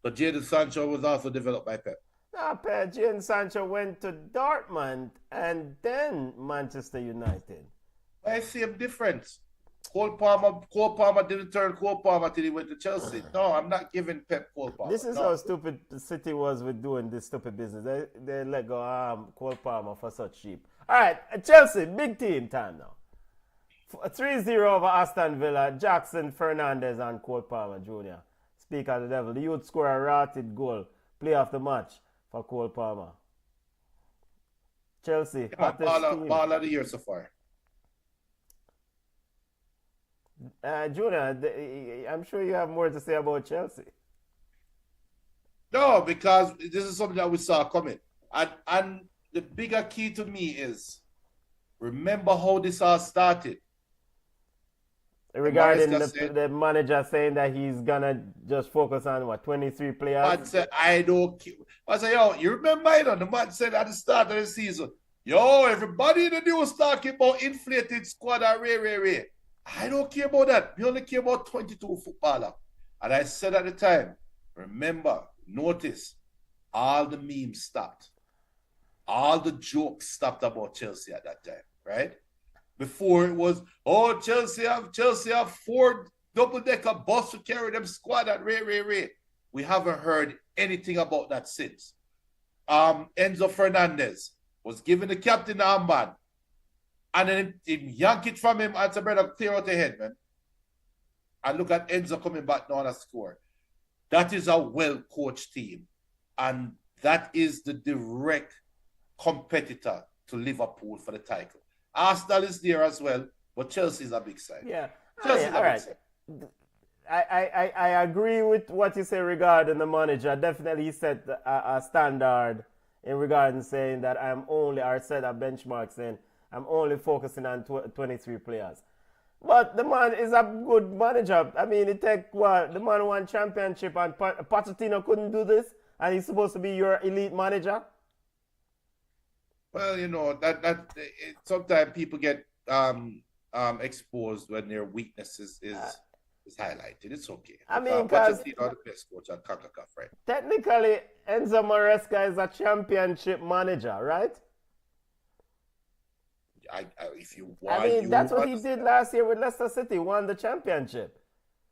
But Jadon Sancho was also developed by Pep. Now, Jadon Sancho went to Dortmund and then Manchester United. I see a difference. Cole Palmer didn't turn Cole Palmer till he went to Chelsea. No, I'm not giving Pep Cole Palmer. This is no. how stupid the City was with doing this stupid business. They let go Cole Palmer for such cheap. All right, Chelsea, big team time now. 3-0 over Aston Villa, Jackson, Fernandez, and Cole Palmer Jr. Speak of the devil. The youth score a rotted goal. Play of the match for Cole Palmer. Chelsea, hottest team. Ball of the year so far. Junior, I'm sure you have more to say about Chelsea. No, because this is something that we saw coming. And the bigger key to me is remember how this all started. Regarding the manager saying that he's gonna just focus on 23 players. Man said, I don't care. I said, yo, you remember it? The man said at the start of the season, yo, everybody in the news talking about inflated squad and ray. I don't care about that. We only care about 22 footballers. And I said at the time, remember, notice, all the memes stopped. All the jokes stopped about Chelsea at that time, right? Before it was, oh, Chelsea have 4 double-decker bus to carry them squad at ray. We haven't heard anything about that since. Enzo Fernandez was given the captain armband. And then he yanked it from him and said, brother, clear out the head, man. And look at Enzo coming back now on a score. That is a well-coached team. And that is the direct competitor to Liverpool for the title. Arsenal is there as well, but Chelsea is a big side. Yeah. Chelsea all right. I agree with what you say regarding the manager. Definitely he set a standard in regarding saying that set a benchmark saying I'm only focusing on 23 players. But the man is a good manager. I mean, the man won championship and Pochettino couldn't do this and he's supposed to be your elite manager? Well, that sometimes people get exposed when their weaknesses is highlighted. It's okay. I mean, because the best coach at CONCACAF, right? Technically, Enzo Maresca is a championship manager, right? If you want, that's what he did last year with Leicester City. Won the championship.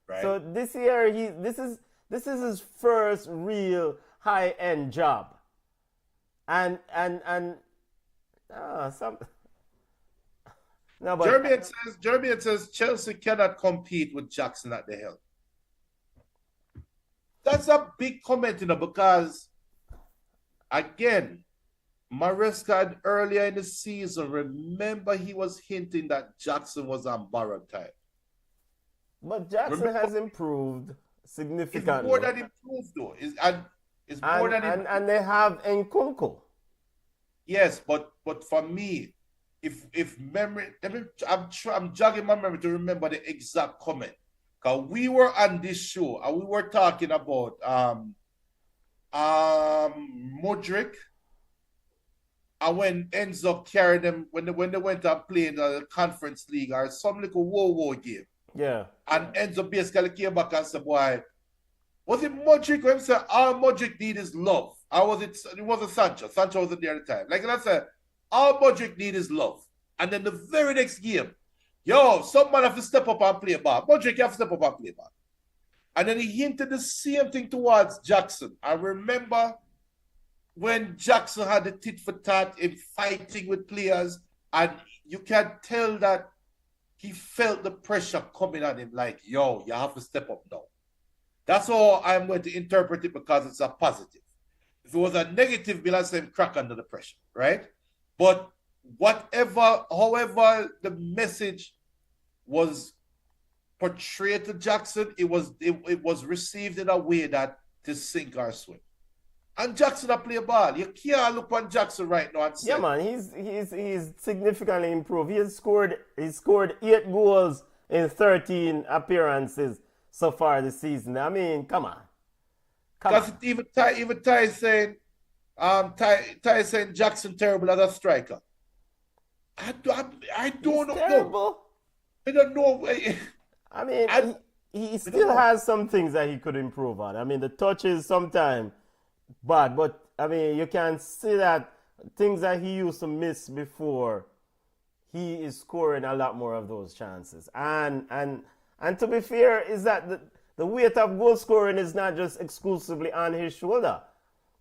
Right. So this year, this is his first real high-end job. And no, but Jeremy says Chelsea cannot compete with Jackson at the helm. That's a big comment, because again, Maresca earlier in the season, remember he was hinting that Jackson was on borrowed time. But Jackson has improved significantly. It's more than improved, though. And they have Nkunku. Yes, but for me, if memory, I'm jogging my memory to remember the exact comment. Because we were on this show and we were talking about Modric, and when Enzo carried them when they went and played the Conference League or some little war game. Yeah. And Enzo basically came back and said, boy, was it Modric when he said all Modric need is love? Or was it wasn't Sancho? Sancho wasn't there at the time. Like I said, all Modric need is love. And then the very next game, someone have to step up and play ball. Modric have to step up and play ball. And then he hinted the same thing towards Jackson. I remember when Jackson had the tit for tat in fighting with players, and you can tell that he felt the pressure coming at him like, you have to step up now. That's how I'm going to interpret it, because it's a positive. If it was a negative, we'll have him crack under the pressure, right? But however the message was portrayed to Jackson, it was received in a way that to sink or swim. And Jackson a play ball. You can't look on Jackson right now and say, Yeah, man, he's significantly improved. He scored 8 goals in 13 appearances so far this season. I mean, come on. because even Ty is saying, Ty is saying Jackson terrible as a striker. I don't know. Terrible. I don't know. I mean, he still has some things that he could improve on. I mean, the touches sometimes bad, but I mean, you can see that things that he used to miss before, he is scoring a lot more of those chances. And to be fair, is that the weight of goal scoring is not just exclusively on his shoulder.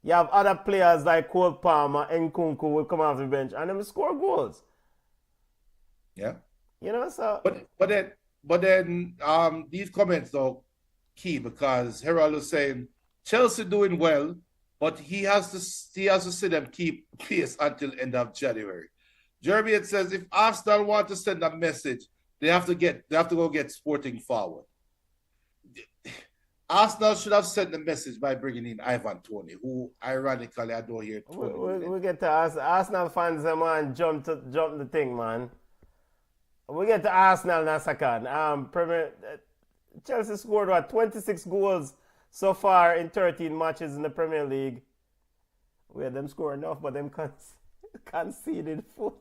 You have other players like Cole Palmer and Nkunku will come off the bench and them score goals. Yeah. You know, so but then these comments are key because Herald was saying Chelsea doing well, but he has to see them keep pace until end of January. Jeremy it says if Arsenal want to send a message, they have to go get Sporting forward. Arsenal should have sent the message by bringing in Ivan Toney, who ironically I don't hear Toney. We get to Arsenal fans, man, jump the thing, man. We get to Arsenal in a second. Chelsea scored 26 goals so far in 13 matches in the Premier League. We had them score enough, but them conceded 40.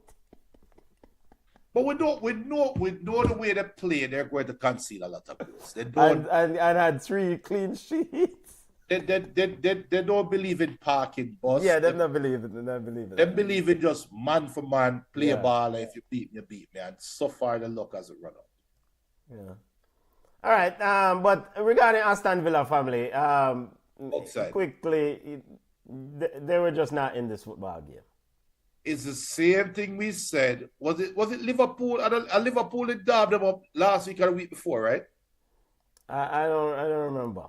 But we know the way they play, they're going to concede a lot of goals. They don't and had 3 clean sheets. They don't believe in parking bus. Yeah, they don't believe it. They believe in just man for man, play a ball. If you beat me, you beat me. And so far the luck hasn't run out. Yeah. All right. But regarding Aston Villa family, quickly, they were just not in this football game. It's the same thing we said. Was it Liverpool? Liverpool had dabbed them up last week or the week before, right? I don't remember.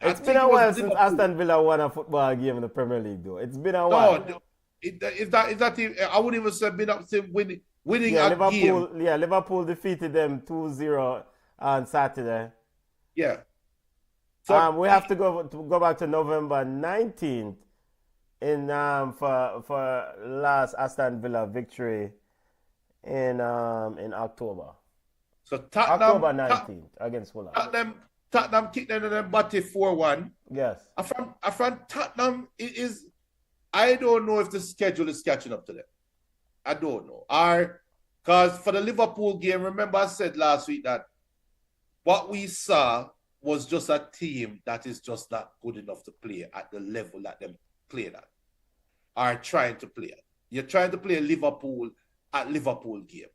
It's been a while since Aston Villa won a football game in the Premier League, though. It's been a while. No, if that team, I wouldn't even say been up to winning Liverpool, game. Yeah, Liverpool defeated them 2-0 on Saturday. Yeah. So we have to go back to November 19th for last Aston Villa victory in October. So Tottenham, October 19th against Fulham. Tottenham kicked them and then batted 4-1. Yes. From Tottenham is I don't know if the schedule is catching up to them. I don't know. Because for the Liverpool game, remember I said last week that what we saw was just a team that is just not good enough to play at the level that them played at. Are trying to play at. You're trying to play Liverpool at Liverpool game.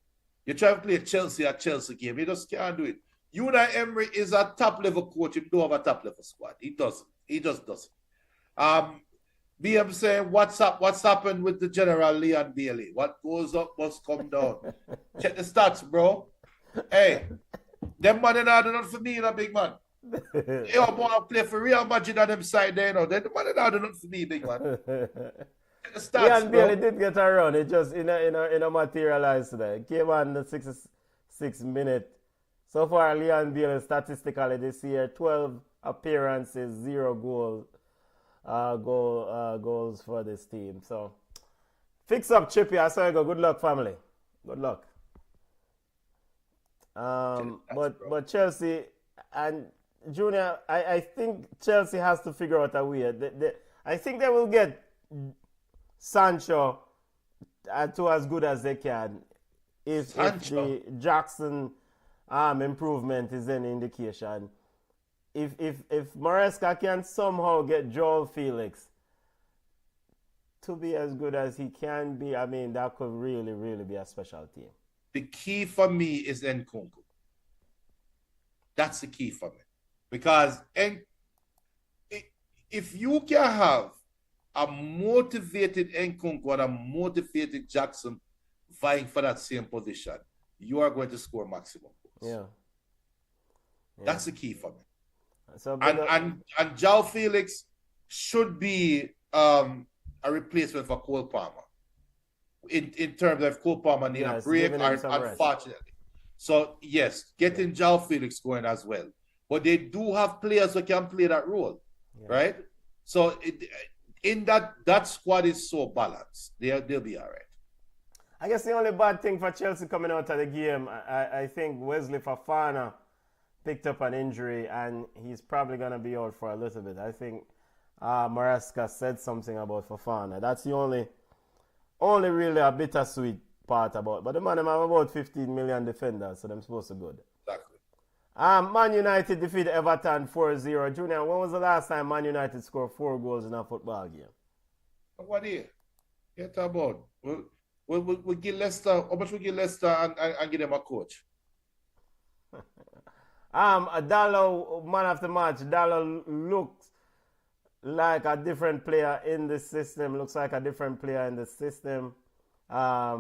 You're trying to play Chelsea at Chelsea game. You just can't do it. Unai Emery is a top-level coach. He don't have a top-level squad. He doesn't. He just doesn't. BM saying, what's happened with the General Leon Bailey? What goes up must come down. Check the stats, bro. Hey, them man ain't not enough for me, big man. Yo, boy, I play for Real Madrid on them side there, Them man ain't not enough for me, big man. Check the stats, Leon bro. Bailey did get a run. It just in a materialized today. Came on the 6 minute. So far, Leon Bailey statistically this year, 12 appearances, 0 goals for this team. So, fix up, Chippy. I saw you go. Good luck, family. Good luck. But Chelsea and Junior, I think Chelsea has to figure out a way. I think they will get Sancho to as good as they can if the Jackson improvement is any indication. If Maresca can somehow get Joel Felix to be as good as he can be, I mean, that could really, really be a special team. The key for me is Nkunku. That's the key for me. Because if you can have a motivated Nkunku and a motivated Jackson vying for that same position, you are going to score maximum goals. Yeah. That's the key for me. So, and Joao Felix should be a replacement for Cole Palmer in terms of Cole Palmer need a break, unfortunately. So yes, getting Joao Felix going as well. But they do have players who can play that role, right? So in that squad is so balanced. They'll be all right. I guess the only bad thing for Chelsea coming out of the game, I think Wesley Fofana picked up an injury and he's probably going to be out for a little bit. I think Maresca said something about Fofana. That's the only really a bittersweet part about it. But the man have about 15 million defenders, so they're supposed to be good. Exactly. Man United defeated Everton 4-0. Junior, when was the last time Man United scored 4 goals in a football game? What here? Get about. We'll give Leicester. How much we give Leicester and give them a coach? Dallo, man of the match. Dallo looks like a different player in the system. Looks like a different player in the system. I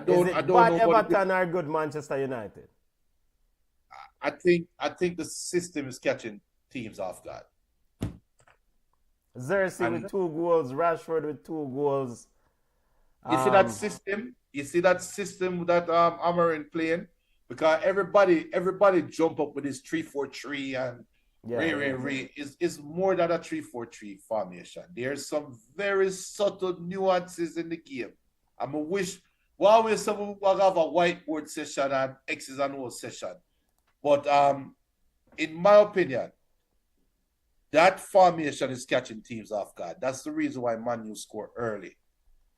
don't bad know. Everton are good Manchester United? I think the system is catching teams off guard. Xerxes with 2 goals, Rashford with 2 goals. You see that system? You see that system that Amarin playing? Because everybody jump up with this 3-4-3 and Ray. Is more than a 3-4-3 formation. There's some very subtle nuances in the game. I wish always someone will have a whiteboard session and X's and O's session. But in my opinion, that formation is catching teams off guard. That's the reason why Man U score early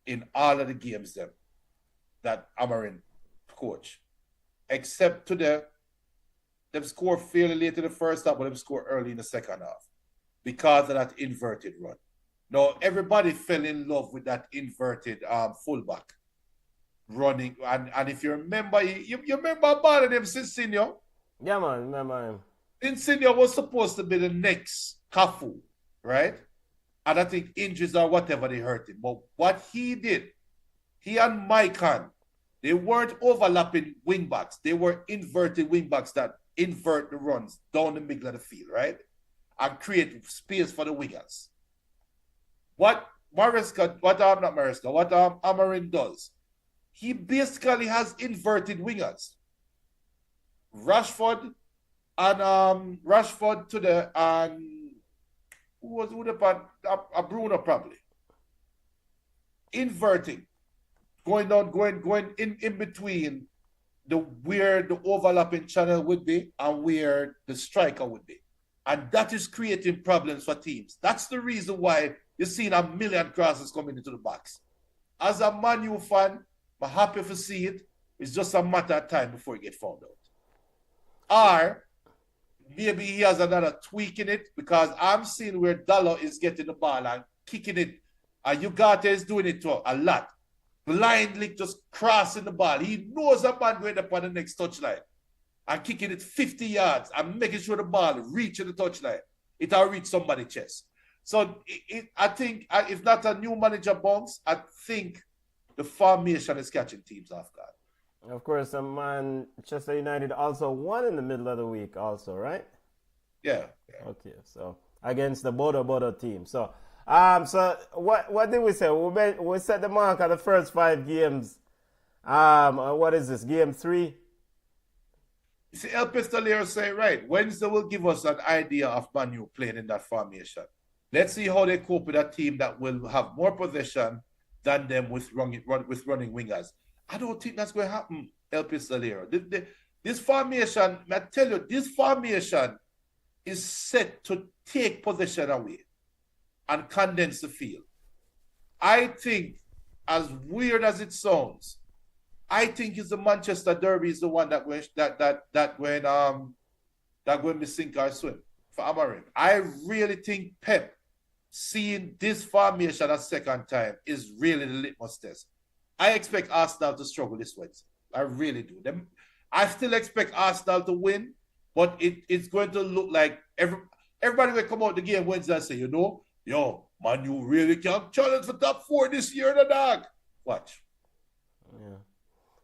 in all of the games that Amarin coach. Except today, they've scored fairly late in the first half, but they've scored early in the second half because of that inverted run. Now, everybody fell in love with that inverted fullback running. And if you remember, you remember about him, Cicinho? Yeah, man, remember him. Cicinho was supposed to be the next Cafu, right? And I think injuries or whatever they hurt him. But what he did, he and Maicon, they weren't overlapping wingbacks. They were inverted wingbacks that invert the runs down the middle of the field, right? And create space for the wingers. What Amarin does, he basically has inverted wingers. Rashford to the who the part? Bruno probably. Inverting. Going in between where the overlapping channel would be and where the striker would be. And that is creating problems for teams. That's the reason why you're seeing a million crosses coming into the box. As a Man U fan, I'm happy to see it. It's just a matter of time before it gets found out. Or maybe he has another tweak in it because I'm seeing where Dallo is getting the ball and kicking it. And Ugarte is doing it to a lot. Blindly just crossing the ball. He knows a man going up on the next touchline and kicking it 50 yards and making sure the ball reaches the touchline. It'll reach somebody's chest. So I think if not a new manager bounce, I think the formation is catching teams off guard. Of course, Manchester United also won in the middle of the week also, right? Yeah. Okay, so against the Bodo team. So what did we say? We set the mark at the first 5 games. What is this? Game 3? You see, El Pistolero say right. Wednesday will give us an idea of Man U playing in that formation. Let's see how they cope with a team that will have more possession than them with running wingers. I don't think that's going to happen, El Pistolero. This formation, I tell you, this formation is set to take possession away and condense the field. I think, as weird as it sounds, I think it's the Manchester Derby is the one that when we sink or swim for Amarim. I really think Pep seeing this formation a second time is really the litmus test. I expect Arsenal to struggle this Wednesday. I really do. I still expect Arsenal to win, but it's going to look like everybody will come out the game Wednesday and say, Man U really can't challenge for top 4 this year, the dog. Watch. Yeah.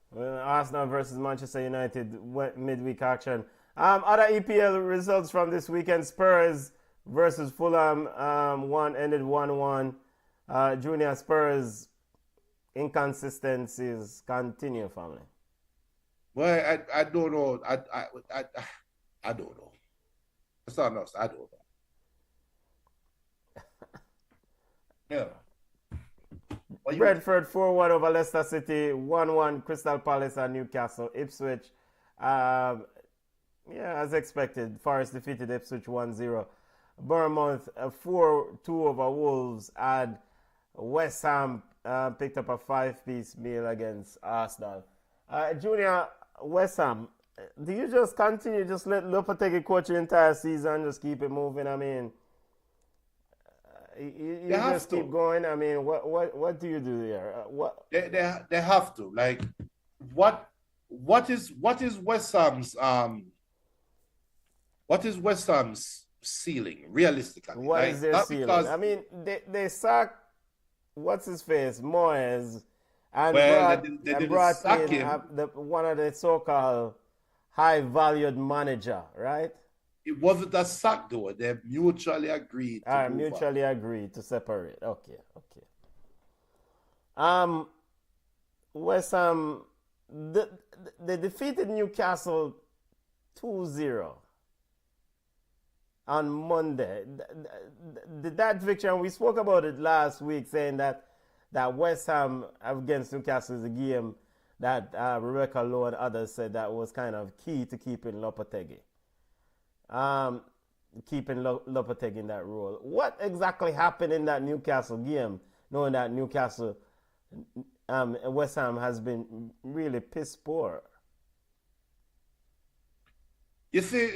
Well, Arsenal versus Manchester United midweek action. Other EPL results from this weekend: Spurs versus Fulham. Ended 1-1. Junior, Spurs inconsistencies continue, family. Well, I don't know. I don't know. It's not enough. I don't know. Yeah. Brentford 4-1 over Leicester City, 1-1 Crystal Palace and Newcastle. Ipswich, yeah, as expected, Forest defeated Ipswich 1-0. Bournemouth 4-2 over Wolves, and West Ham picked up a 5-piece meal against Arsenal. Junior, West Ham, do you just continue, just let Lopetegui coach the entire season, just keep it moving? I mean, you just keep going. I mean, what do you do there? They have to. Like, what is West Ham's ceiling realistically? What is their ceiling? Because, I mean, they sacked what's his face Moyes, and they brought sack in him. one of the so-called high-valued manager, right? It wasn't a sack though. They mutually agreed to move mutually agreed to separate. Okay. West Ham, they defeated Newcastle 2-0 on Monday. That victory, and we spoke about it last week, saying that West Ham against Newcastle is a game that Rebecca Lowe and others said that was kind of key to keeping Lopetegui. Keeping Lopetegui in that role. What exactly happened in that Newcastle game, knowing that Newcastle, West Ham has been really piss poor? You see,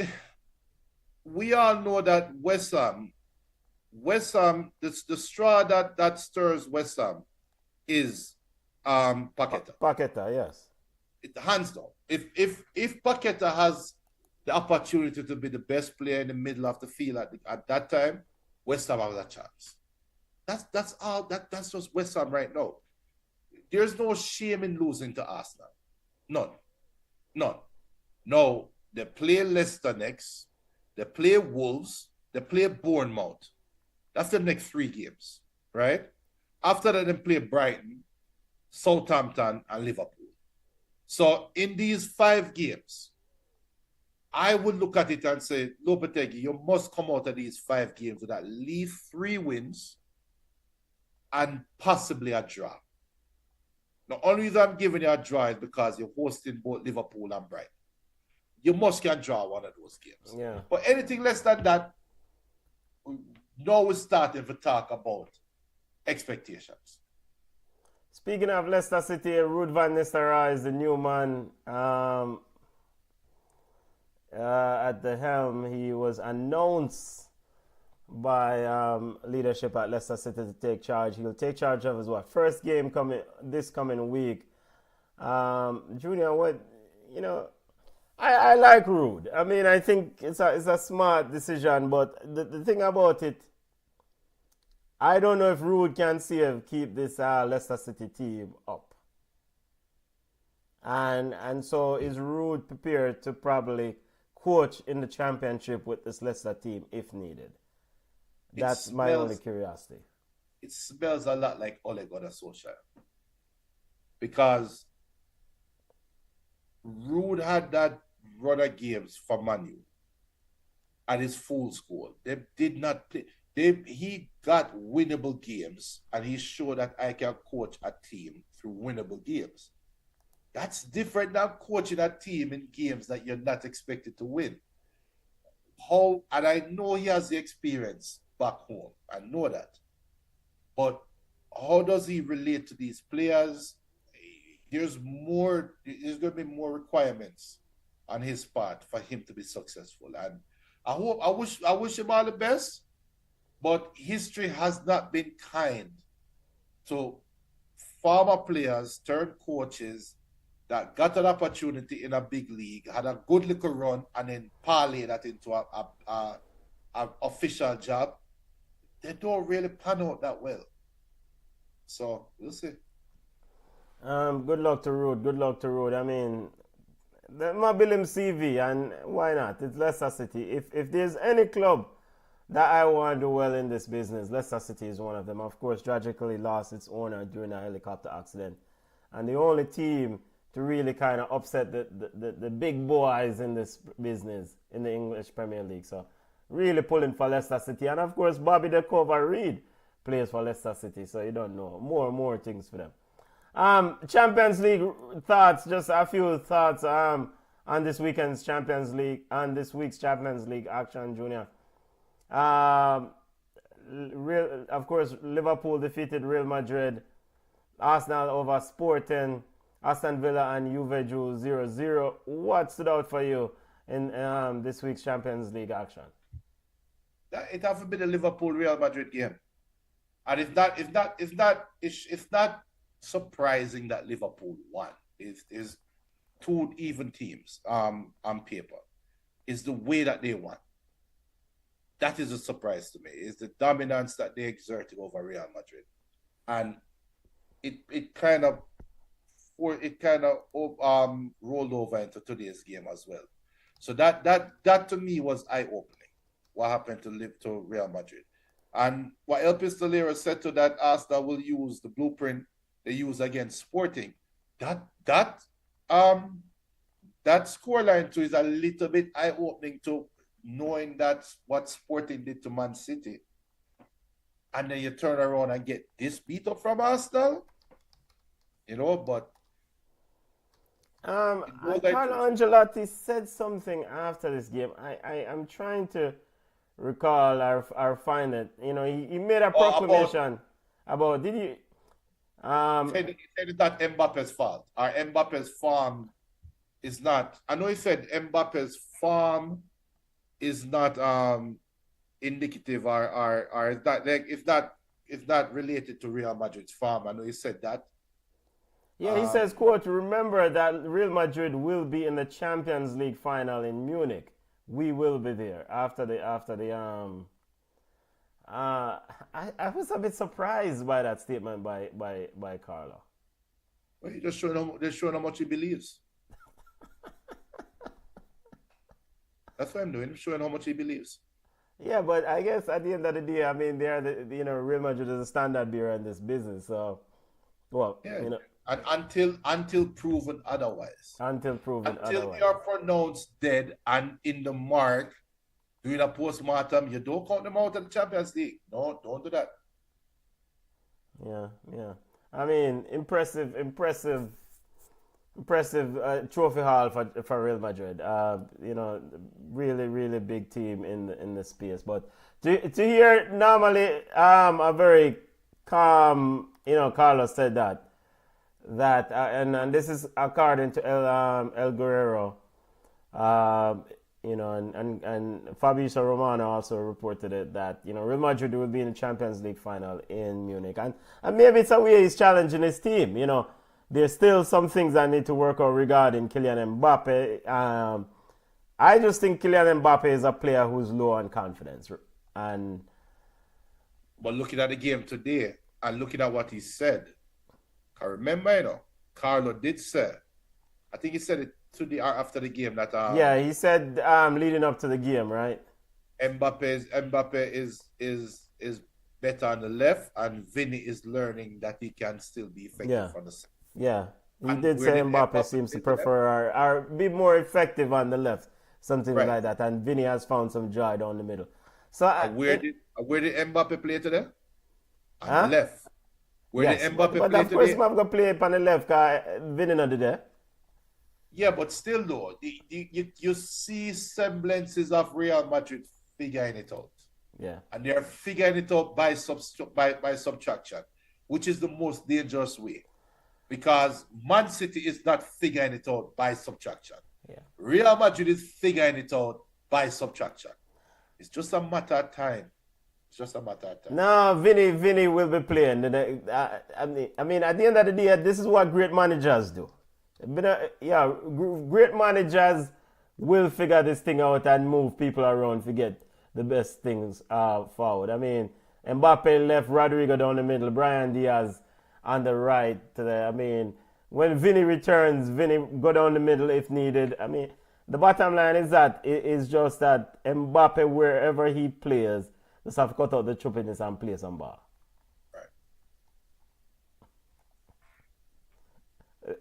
we all know that West Ham, the straw that stirs West Ham is Paqueta. Paqueta, yes. Hands down. If Paqueta has the opportunity to be the best player in the middle of the field at that time, West Ham has a chance. That's just West Ham right now. There's no shame in losing to Arsenal. None. No, they play Leicester next, they play Wolves, they play Bournemouth. That's the next 3 games, right? After that, they play Brighton, Southampton, and Liverpool. So in these 5 games, I would look at it and say, Lopetegui, you must come out of these 5 games with at least 3 wins and possibly a draw. The only reason I'm giving you a draw is because you're hosting both Liverpool and Brighton. You must can draw one of those games. Yeah. But anything less than that, now we're starting to talk about expectations. Speaking of Leicester City, Ruud van Nistelrooy is the new man at the helm. He was announced by leadership at Leicester City to take charge. He'll take charge of his first game this coming week. Junior, I like Ruud. I mean, I think it's a smart decision, but the thing about it, I don't know if Ruud can keep this Leicester City team up. And so is Ruud prepared to probably coach in the championship with this Leicester team if needed? That's my only curiosity. It smells a lot like Ole Gunnar Solskjaer. Because Ruud had that run of games for Man U at his full school. They did not play. He got winnable games, and he showed that I can coach a team through winnable games. That's different than coaching a team in games that you're not expected to win. And I know he has the experience back home. I know that. But how does he relate to these players? There's going to be more requirements on his part for him to be successful. And I wish him all the best. But history has not been kind to former players turned coaches that got an opportunity in a big league, had a good little run, and then parlay that into an official job. They don't really pan out that well. So we'll see. Good luck to Ruud. I mean, they might build him CV, and why not? It's Leicester City. If there's any club that I want to do well in this business, Leicester City is one of them. Of course, tragically lost its owner during a helicopter accident. And the only team to really kind of upset the big boys in this business in the English Premier League. So really pulling for Leicester City. And of course, Bobby the Cover Reed plays for Leicester City, so you don't know. More things for them. Champions League thoughts, just a few thoughts on this weekend's Champions League, on this week's Champions League action, Junior. Of course, Liverpool defeated Real Madrid. Arsenal over Sporting. Aston Villa and Juve drew 0-0. What stood out for you in this week's Champions League action? It hasn't been a Liverpool Real Madrid game, and it's not surprising that Liverpool won. Is two even teams on paper. It's the way that they won. That is a surprise to me. It's the dominance that they exerted over Real Madrid, and it kind of rolled over into today's game as well. So that to me was eye-opening. What happened to Real Madrid, and what El Pistolero said to that, Arsenal will use the blueprint they use against Sporting. That scoreline too is a little bit eye-opening to knowing that's what Sporting did to Man City, and then you turn around and get this beat up from Arsenal. But Carlo Ancelotti said something after this game. I'm trying to recall or find it. He made a proclamation about did you he said it's not Mbappe's fault. Or Mbappe's form is not. I know he said Mbappe's form is not indicative or is that like it's not related to Real Madrid's form. I know he said that. Yeah, he says, quote, remember that Real Madrid will be in the Champions League final in Munich. We will be there after the I was a bit surprised by that statement by Carlo. Well, he's just showing how much he believes. That's what I'm doing. I'm showing how much he believes. Yeah, but I guess at the end of the day, I mean, they are Real Madrid is a standard bearer in this business. So, well, yeah. And until proven otherwise. Until they are pronounced dead and in the mark, doing a post-mortem, you don't count them out of the Champions League. No, don't do that. Yeah. I mean, impressive trophy haul for Real Madrid. Really, really big team in the space. But to hear normally a very calm, Carlos said that and this is according to El Guerrero, and Fabrizio Romano also reported it that Real Madrid will be in the Champions League final in Munich, and maybe it's a way he's challenging his team. There's still some things I need to work out regarding Kylian Mbappe. I just think Kylian Mbappe is a player who's low on confidence, but looking at the game today and looking at what he said. I remember, Carlo did say, I think he said it today or after the game that yeah, he said leading up to the game, right? Mbappe is better on the left, and Vinny is learning that he can still be effective on the side. Yeah, he did say Mbappe seems to prefer or be more effective on the left, something like that, and Vinny has found some joy down the middle. So where did Mbappe play today? On the left. Where did Mbappe but play of course, today? I'm going to play on the left because Vinny not there. Yeah, but still though, you see semblances of Real Madrid figuring it out. Yeah. And they're figuring it out by subtraction, which is the most dangerous way. Because Man City is not figuring it out by subtraction. Yeah. Real Madrid is figuring it out by subtraction. It's just a matter of time. No, Vinny will be playing. I mean, at the end of the day, this is what great managers do. Great managers will figure this thing out and move people around to get the best things forward. I mean, Mbappe left, Rodrigo down the middle, Bryan Diaz on the right. I mean, when Vinny returns, Vinny go down the middle if needed. I mean, the bottom line is just that Mbappe, wherever he plays, just have to cut out the choppiness and play some ball. Right.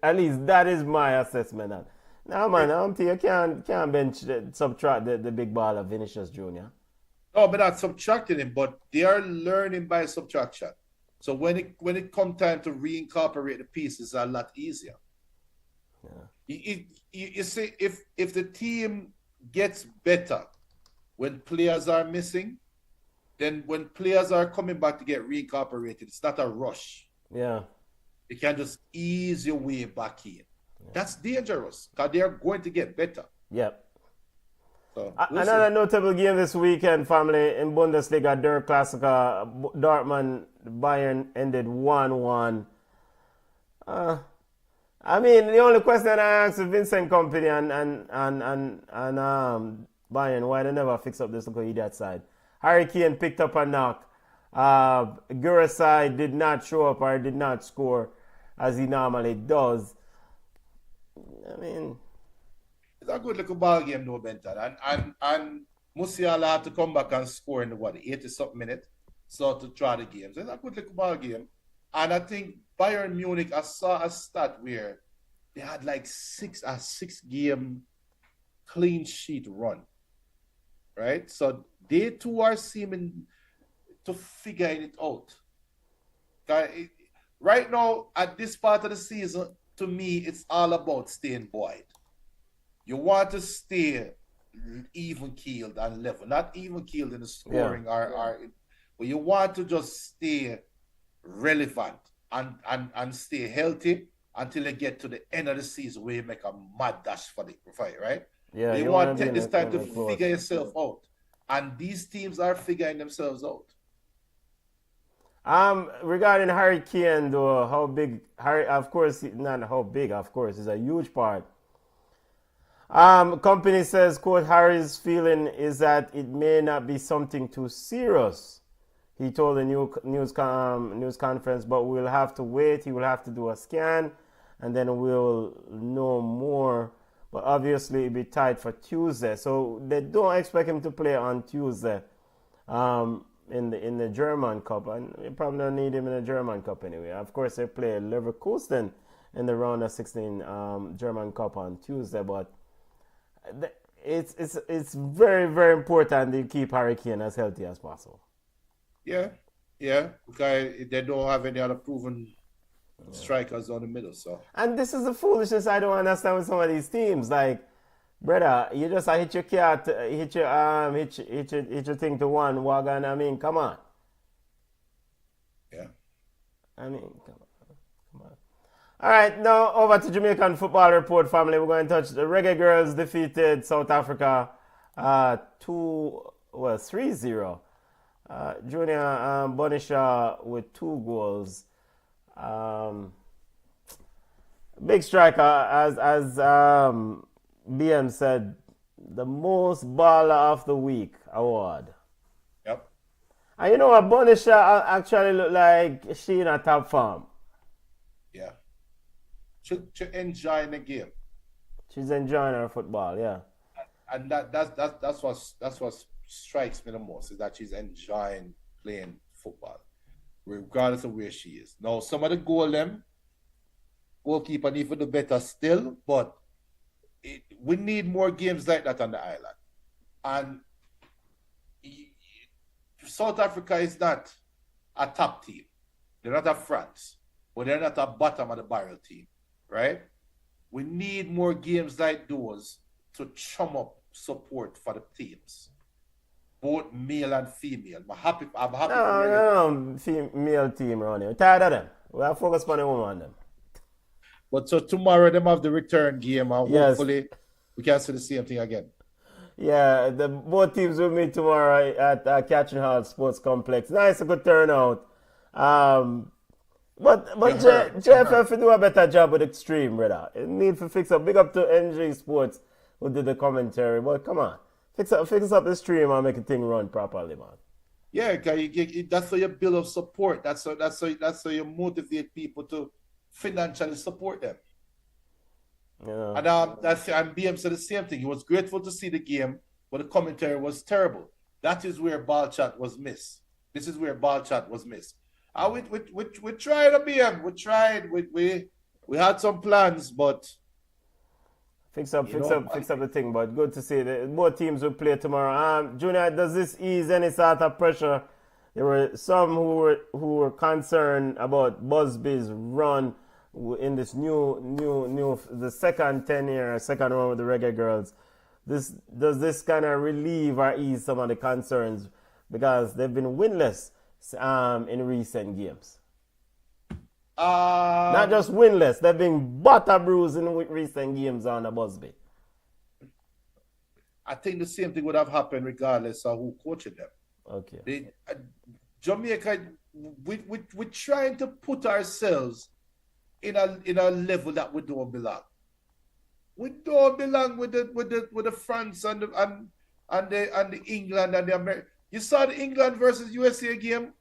At least that is my assessment. Now, man, you can't bench subtract the big ball of Vinicius Jr. No, but not subtracting him, but they are learning by subtraction. So when it comes time to reincorporate the pieces, it's a lot easier. You see, if the team gets better when players are missing, then when players are coming back to get reincorporated, it's not a rush. Yeah. You can just ease your way back in. That's dangerous because they're going to get better. Yep. So, Another notable game this weekend, family, in Bundesliga, Der Klassiker, Dortmund, Bayern ended 1-1. I mean, the only question I asked Vincent Company and Bayern, why they never fix up this little idiot side. Harry Kane picked up a knock. Gurasai did not show up or did not score as he normally does. I mean, it's a good little ball game, though, Benton. And Musiala had to come back and score in the 80-something minute, so to try the game. So it's a good little ball game. And I think Bayern Munich, I saw a stat where they had like a 6-game clean sheet run. Right? So they too are seeming to figure it out. Right now, at this part of the season, to me, it's all about staying buoyed. You want to stay even-keeled and level. Not even-keeled in the scoring, but you want to just stay relevant and stay healthy until you get to the end of the season where you make a mad dash for the fight, right? Yeah, you want to take this time to figure yourself out. And these teams are figuring themselves out. Regarding Harry Kane, though, how big Harry? Of course, not how big. Of course, is a huge part. Company says, quote, Harry's feeling is that it may not be something too serious. He told the news conference, but we'll have to wait. He will have to do a scan, and then we'll know more. But obviously, it'll be tight for Tuesday, so they don't expect him to play on Tuesday. In the German Cup, and you probably don't need him in the German Cup anyway. Of course, they play Leverkusen in the round of 16 German Cup on Tuesday, but it's very, very important to keep Harry Kane as healthy as possible. Yeah, because they don't have any other proven strikers on the middle. So, and this is the foolishness I don't understand with some of these teams. Like, brother, you just hit your cat, hit your thing to one wagon. I mean, come on. Yeah. I mean, come on. All right, now over to Jamaican Football Report, family. We're going to touch the Reggae Girls defeated South Africa 3-0. Junior Bonisha with 2 goals. Big striker, as BM said, the most baller of the week award. Yep. And you know what, Bonisha actually looked like she in a top form. Yeah. To enjoy the game. She's enjoying her football, yeah. And that's what strikes me the most, is that she's enjoying playing football, regardless of where she is. Now, some of the goalkeeper need to do better still, but we need more games like that on the island. And South Africa is not a top team. They're not a France, but they're not a bottom of the barrel team, right? We need more games like those to chum up support for the teams, both male and female. I'm happy. No, female team around here. We're tired of them. We have focus on the woman them. But so tomorrow them have the return game, and hopefully we can see the same thing again. Yeah, both teams will meet tomorrow at Catching Hall Sports Complex. Nice, a good turnout. But JFF do a better job with Extreme, brother. It need to fix up. Big up to NG Sports who did the commentary. But come on, fix up the stream and make the thing run properly, man. Yeah, that's how you build up support. That's how you motivate people to financially support them. Yeah. And BM said the same thing. He was grateful to see the game, but the commentary was terrible. That is where ball chat was missed. This is where ball chat was missed. We tried, BM. We tried. We had some plans, but Fix up You know, the thing. But good to see that both teams will play tomorrow. Junior, does this ease any sort of pressure? There were some who were concerned about Busby's run in this new the second 10-year second run with the Reggae Girls. Does this kind of relieve or ease some of the concerns because they've been winless in recent games? Not just winless, they've been butter bruised in recent games on the Busby. I think the same thing would have happened regardless of who coached them. Okay. Jamaica, we're trying to put ourselves in a level that we don't belong. We don't belong with the France and the England and the America. You saw the England versus USA game.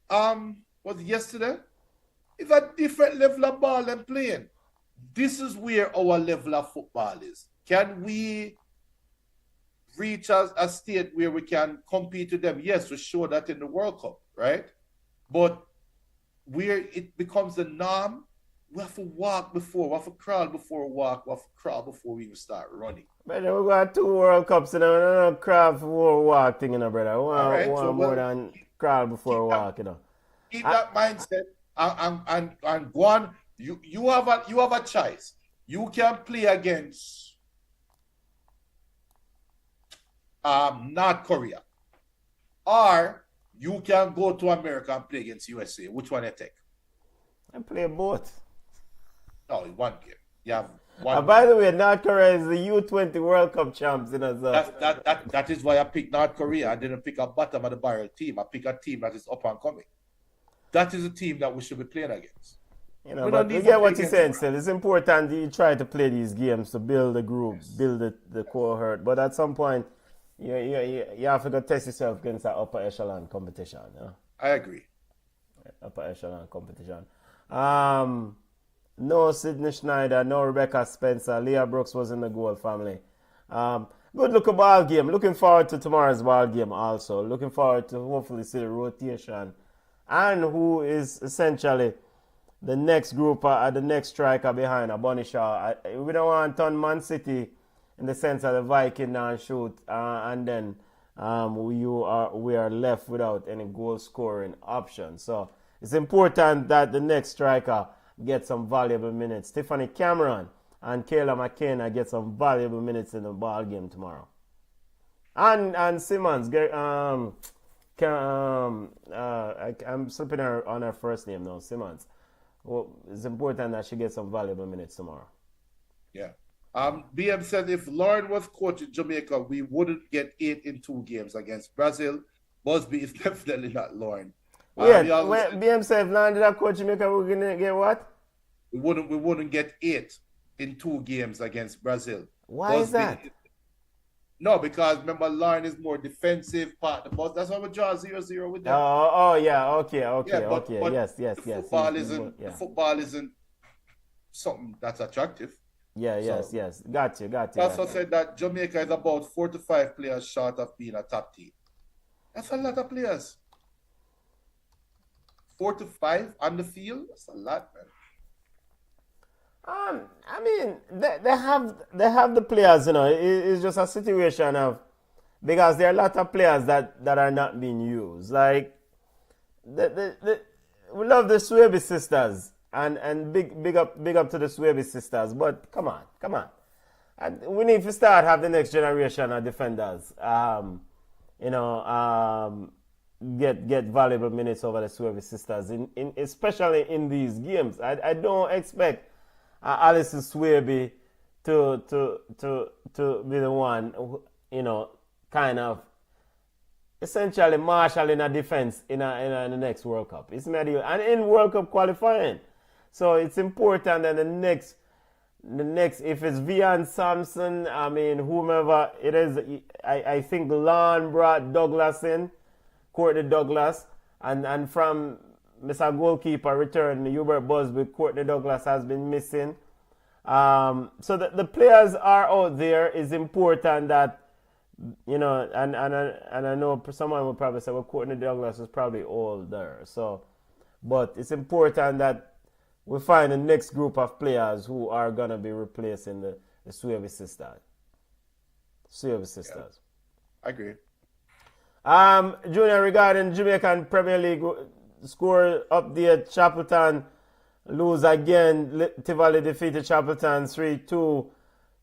Was it yesterday? It's a different level of ball than playing. This is where our level of football is. Can we reach a state where we can compete with them? Yes, we show that in the World Cup, right? But where it becomes the norm, we have to walk before, we have to crawl before we walk, we have to crawl before we even start running. Brother, we got 2 World Cups and we don't crawl before we walk thing, brother. We want more than crawl before we walk, Keep that mindset and go on. You have a choice. You can play against North Korea, or you can go to America and play against USA. Which one you take? I play both. No, one game. You have one. By the way, North Korea is the U20 World Cup champs. That is why I picked North Korea. I didn't pick a bottom of the barrel team. I picked a team that is up and coming. That is a team that we should be playing against. But you get what you're saying, still. It's important that you try to play these games to build the group, build the cohort. But at some point, you have to go test yourself against that upper echelon competition. I agree. Upper echelon competition. No Sydney Schneider, no Rebecca Spencer. Leah Brooks was in the goal family. Good looking ball game. Looking forward to tomorrow's ball game also. Looking forward to hopefully see the rotation. And who is essentially the next group, the next striker behind a Bunny Shaw. We don't want to turn Man City in the sense of the Viking and shoot, and then we are left without any goal scoring option. So it's important that the next striker gets some valuable minutes. Tiffany Cameron and Kayla McKenna get some valuable minutes in the ball game tomorrow. And Simmons, I'm slipping on her first name now, Simmons. Well, it's important that she gets some valuable minutes tomorrow. Yeah. BM said if Lauren was coaching Jamaica, we wouldn't get 8 in 2 games against Brazil. Busby is definitely not Lauren. BM said if Lauren did not coach Jamaica, we're gonna get what? We wouldn't get 8 in 2 games against Brazil. Why is that? No, because remember Lauren is more defensive part of the bus. That's why we draw 0-0 with them. Oh yeah, okay. But Yes. The football isn't something that's attractive. Yes. Got you. Also said that Jamaica is about 4 to 5 players short of being a top team. That's a lot of players. 4 to 5 on the field? That's a lot, man. I mean, they have the players, It's just a situation of, because there are a lot of players that are not being used. Like, we love the Swaby sisters, and big up to the Swaby sisters. But come on, and we need to start have the next generation of defenders. Get valuable minutes over the Swaby sisters, especially in these games. I don't expect Alison Swaby to be the one, kind of essentially marshalling a defense in the next World Cup. It's medieval and in World Cup qualifying. So it's important that the next, if it's Vian Sampson, whomever it is, I think Lon brought Douglas in, Courtney Douglas, and from Mr. Goalkeeper returned, Hubert Busby, Courtney Douglas has been missing. So the players are out there. It's important that, and I know someone will probably say, well, Courtney Douglas is probably older. So, but it's important that we find the next group of players who are going to be replacing the the Sueve sisters. Sueve sisters. I agree. Junior, regarding Jamaican Premier League score update, Chapelton lose again. Tivoli defeated Chapelton 3-2.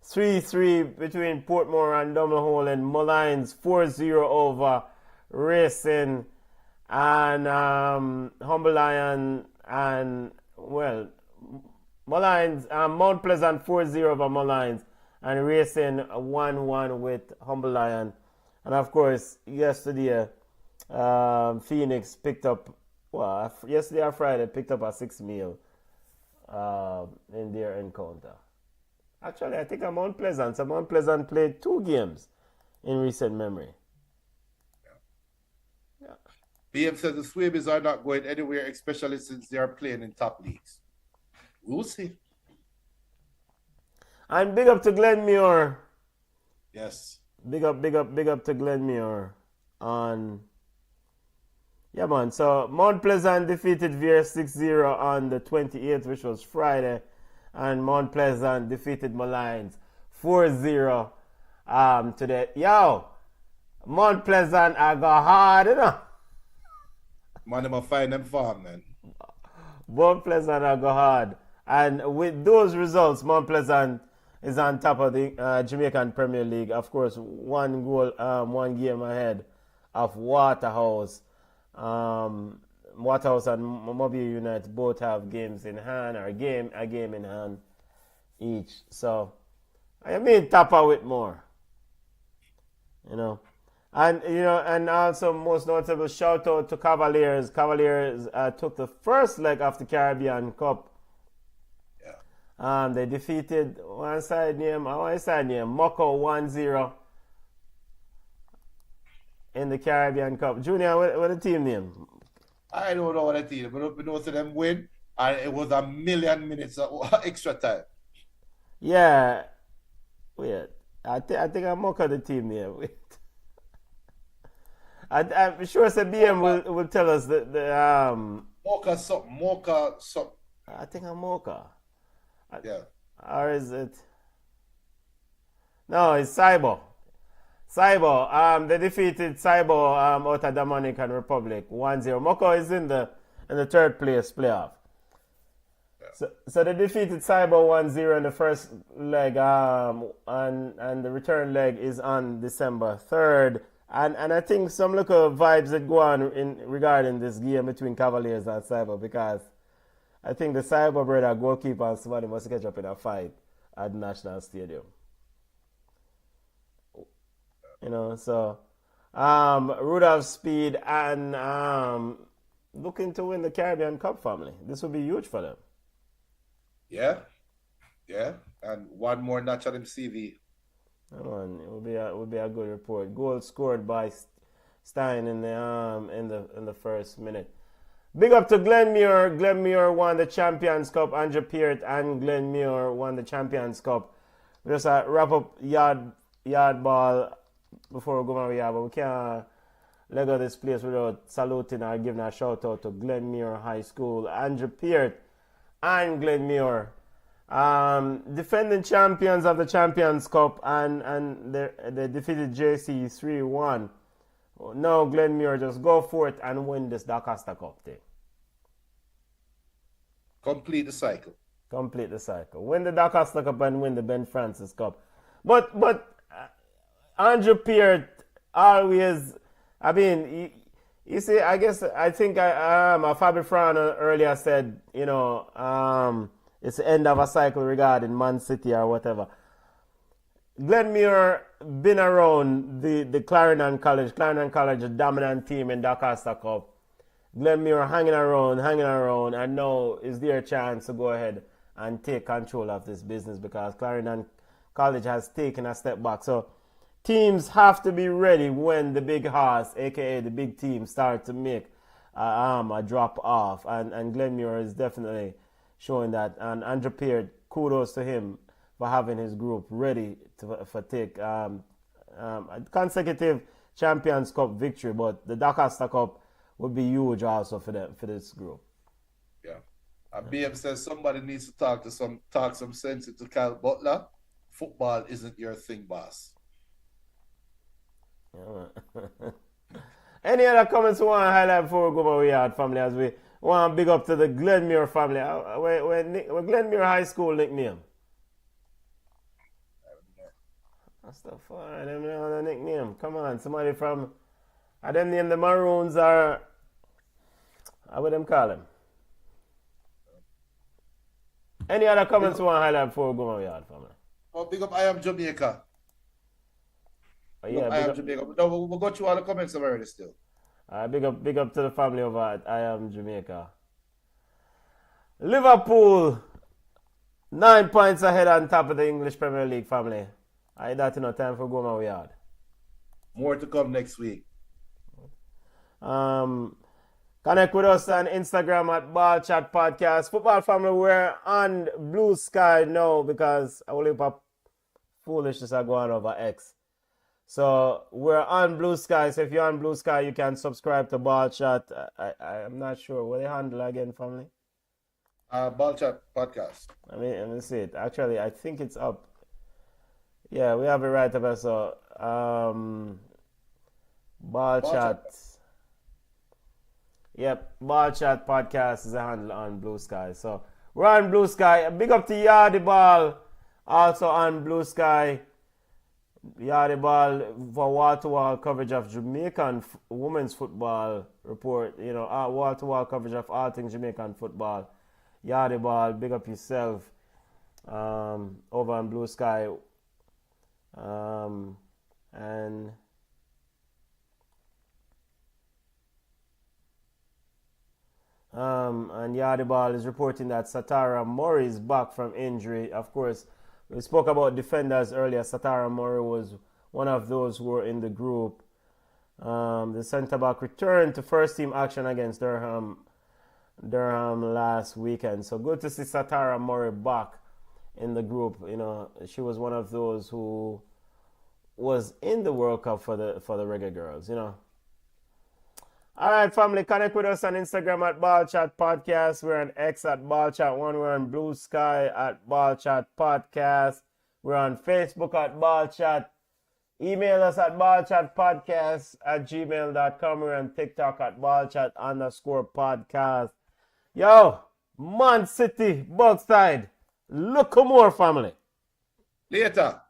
3-3 between Portmore and Dumlehole, and Mullines 4-0 over Racing, and Humble Lion, and well, Mullines, Mount Pleasant 4-0 over Mullines, and Racing 1-1 with Humble Lion. And of course, yesterday, Phoenix picked up, yesterday or Friday, picked up a 6 meal in their encounter. Actually, I think I'm Mount Pleasant. So Mount Pleasant played 2 games in recent memory. Yeah. BM says the Swabies are not going anywhere, especially since they are playing in top leagues. We'll see. And big up to Glenmuir. Yes. Big up to Glenmuir. Yeah, man. So Mount Pleasant defeated Veer 6-0 on the 28th, which was Friday. And Mount Pleasant defeated Mullines 4-0 today. Yo, Mount Pleasant, I go hard, you know. Man, I'm find them farm, man. Mount Pleasant, I go hard. And with those results, Mount Pleasant is on top of the Jamaican Premier League. Of course, 1 goal, 1 game ahead of Waterhouse. Waterhouse and Mobile United both have games in hand, or a game in hand each. So, I mean, Tapa with more. You know. And also most notable shout out to Cavaliers. Cavaliers took the first leg of the Caribbean Cup. Yeah. They defeated one side name Moko 1-0 in the Caribbean Cup. Junior, what the team name? I don't know what I think, but we know to them win, and it was 1,000,000 minutes of extra time. Yeah. Wait. I think I'm Mocha the team there. Wait. I'm sure BM will tell us the Mocha something. I think I'm Mocha. Yeah. Or is it? No, it's Cyber. They defeated Cyber out of Dominican Republic 1-0. Moko is in the third place playoff. Yeah. So they defeated Cyber 1-0 in the first leg, and the return leg is on December 3rd. And I think some local vibes that go on regarding this game between Cavaliers and Cyber, because I think the Cyber brother goalkeeper and somebody must catch up in a fight at the National Stadium. You know, so Rudolph Speed and looking to win the Caribbean Cup, family. This would be huge for them. Yeah, and one more notch on him CV. Come on, it would be a good report. Goal scored by Stein in the first minute. Big up to Glenmuir. Glenmuir won the Champions Cup. Andrew Peart and Glenmuir won the Champions Cup. We just wrap up yard ball before we go on yard, but we can't let go this place without saluting or giving a shout out to Glenmuir High School, Andrew Peart and Glenmuir. Defending champions of the Champions Cup, and they defeated JC 3-1. Now Glenmuir just go forth and win this DaCosta Cup thing. Complete the cycle. Win the DaCosta Cup and win the Ben Francis Cup. But Andrew Peart always, I mean, you see, I think Fabi Fran earlier said, you know, it's the end of a cycle regarding Man City or whatever. Glenmuir been around the Clarendon College, a dominant team in DaCosta Cup. Glenmuir hanging around, and now is their chance to go ahead and take control of this business, because Clarendon College has taken a step back. So teams have to be ready when the big horse, aka the big team, start to make a drop off, and Glenmuir is definitely showing that. And Andrew Peart, kudos to him for having his group ready for take a consecutive Champions Cup victory. But the DaCosta Cup would be huge also for this group. Yeah. And BM says somebody needs to talk some sense into Kyle Butler. football isn't your thing, boss. Yeah. Any other comments you want to highlight before we go over Yawd family as we want to big up to the Glenmuir family? Where Glenmuir High School nickname? That's the fun. Them know the nickname. Come on, somebody from. I them name the Maroons are. How would them call them? Any other comments you want to highlight before we go over Yawd family? Oh, big up, I am Jamaica. Oh, yeah, I am Jamaica. No, we'll go through all the comments already still. Big up to the family over at I Am Jamaica. Liverpool, 9 points ahead on top of the English Premier League family. I that time for going my Yawd. More to come next week. Connect with us on Instagram at Ball Chat Podcast. Football family, we're on Blue Sky now because I will leave foolishness are going over X. So we're on Blue Sky. So if you're on Blue Sky, you can subscribe to Ball Chat. I'm not sure what they handle again, family. Ball Chat Podcast. Let me see it. Actually, I think it's up. Yeah, we have it right up. So Ball Chat. Yep, Ball Chat Podcast is a handle on Blue Sky. So we're on Blue Sky. Big up to Yawd Ball, also on Blue Sky. Yawd Ball for wall-to-wall coverage of Jamaican women's football report. You know, wall-to-wall coverage of all things Jamaican football. Yawd Ball, big up yourself. Over on Blue Sky. And Yawd Ball is reporting that Satara Murray is back from injury. Of course, we spoke about defenders earlier. Satara Murray was one of those who were in the group. The centre-back returned to first-team action against Durham last weekend. So good to see Satara Murray back in the group. You know, she was one of those who was in the World Cup for the Reggae Girls, you know. All right, family, connect with us on Instagram at Ball Chat Podcast. We're on X at Ball Chat 1. We're on Blue Sky at Ball Chat Podcast. We're on Facebook at Ball Chat. Email us at ballchatpodcast@gmail.com. We're on TikTok at ballchat_podcast. Yo, Man City, Bugside, look more, family. Later.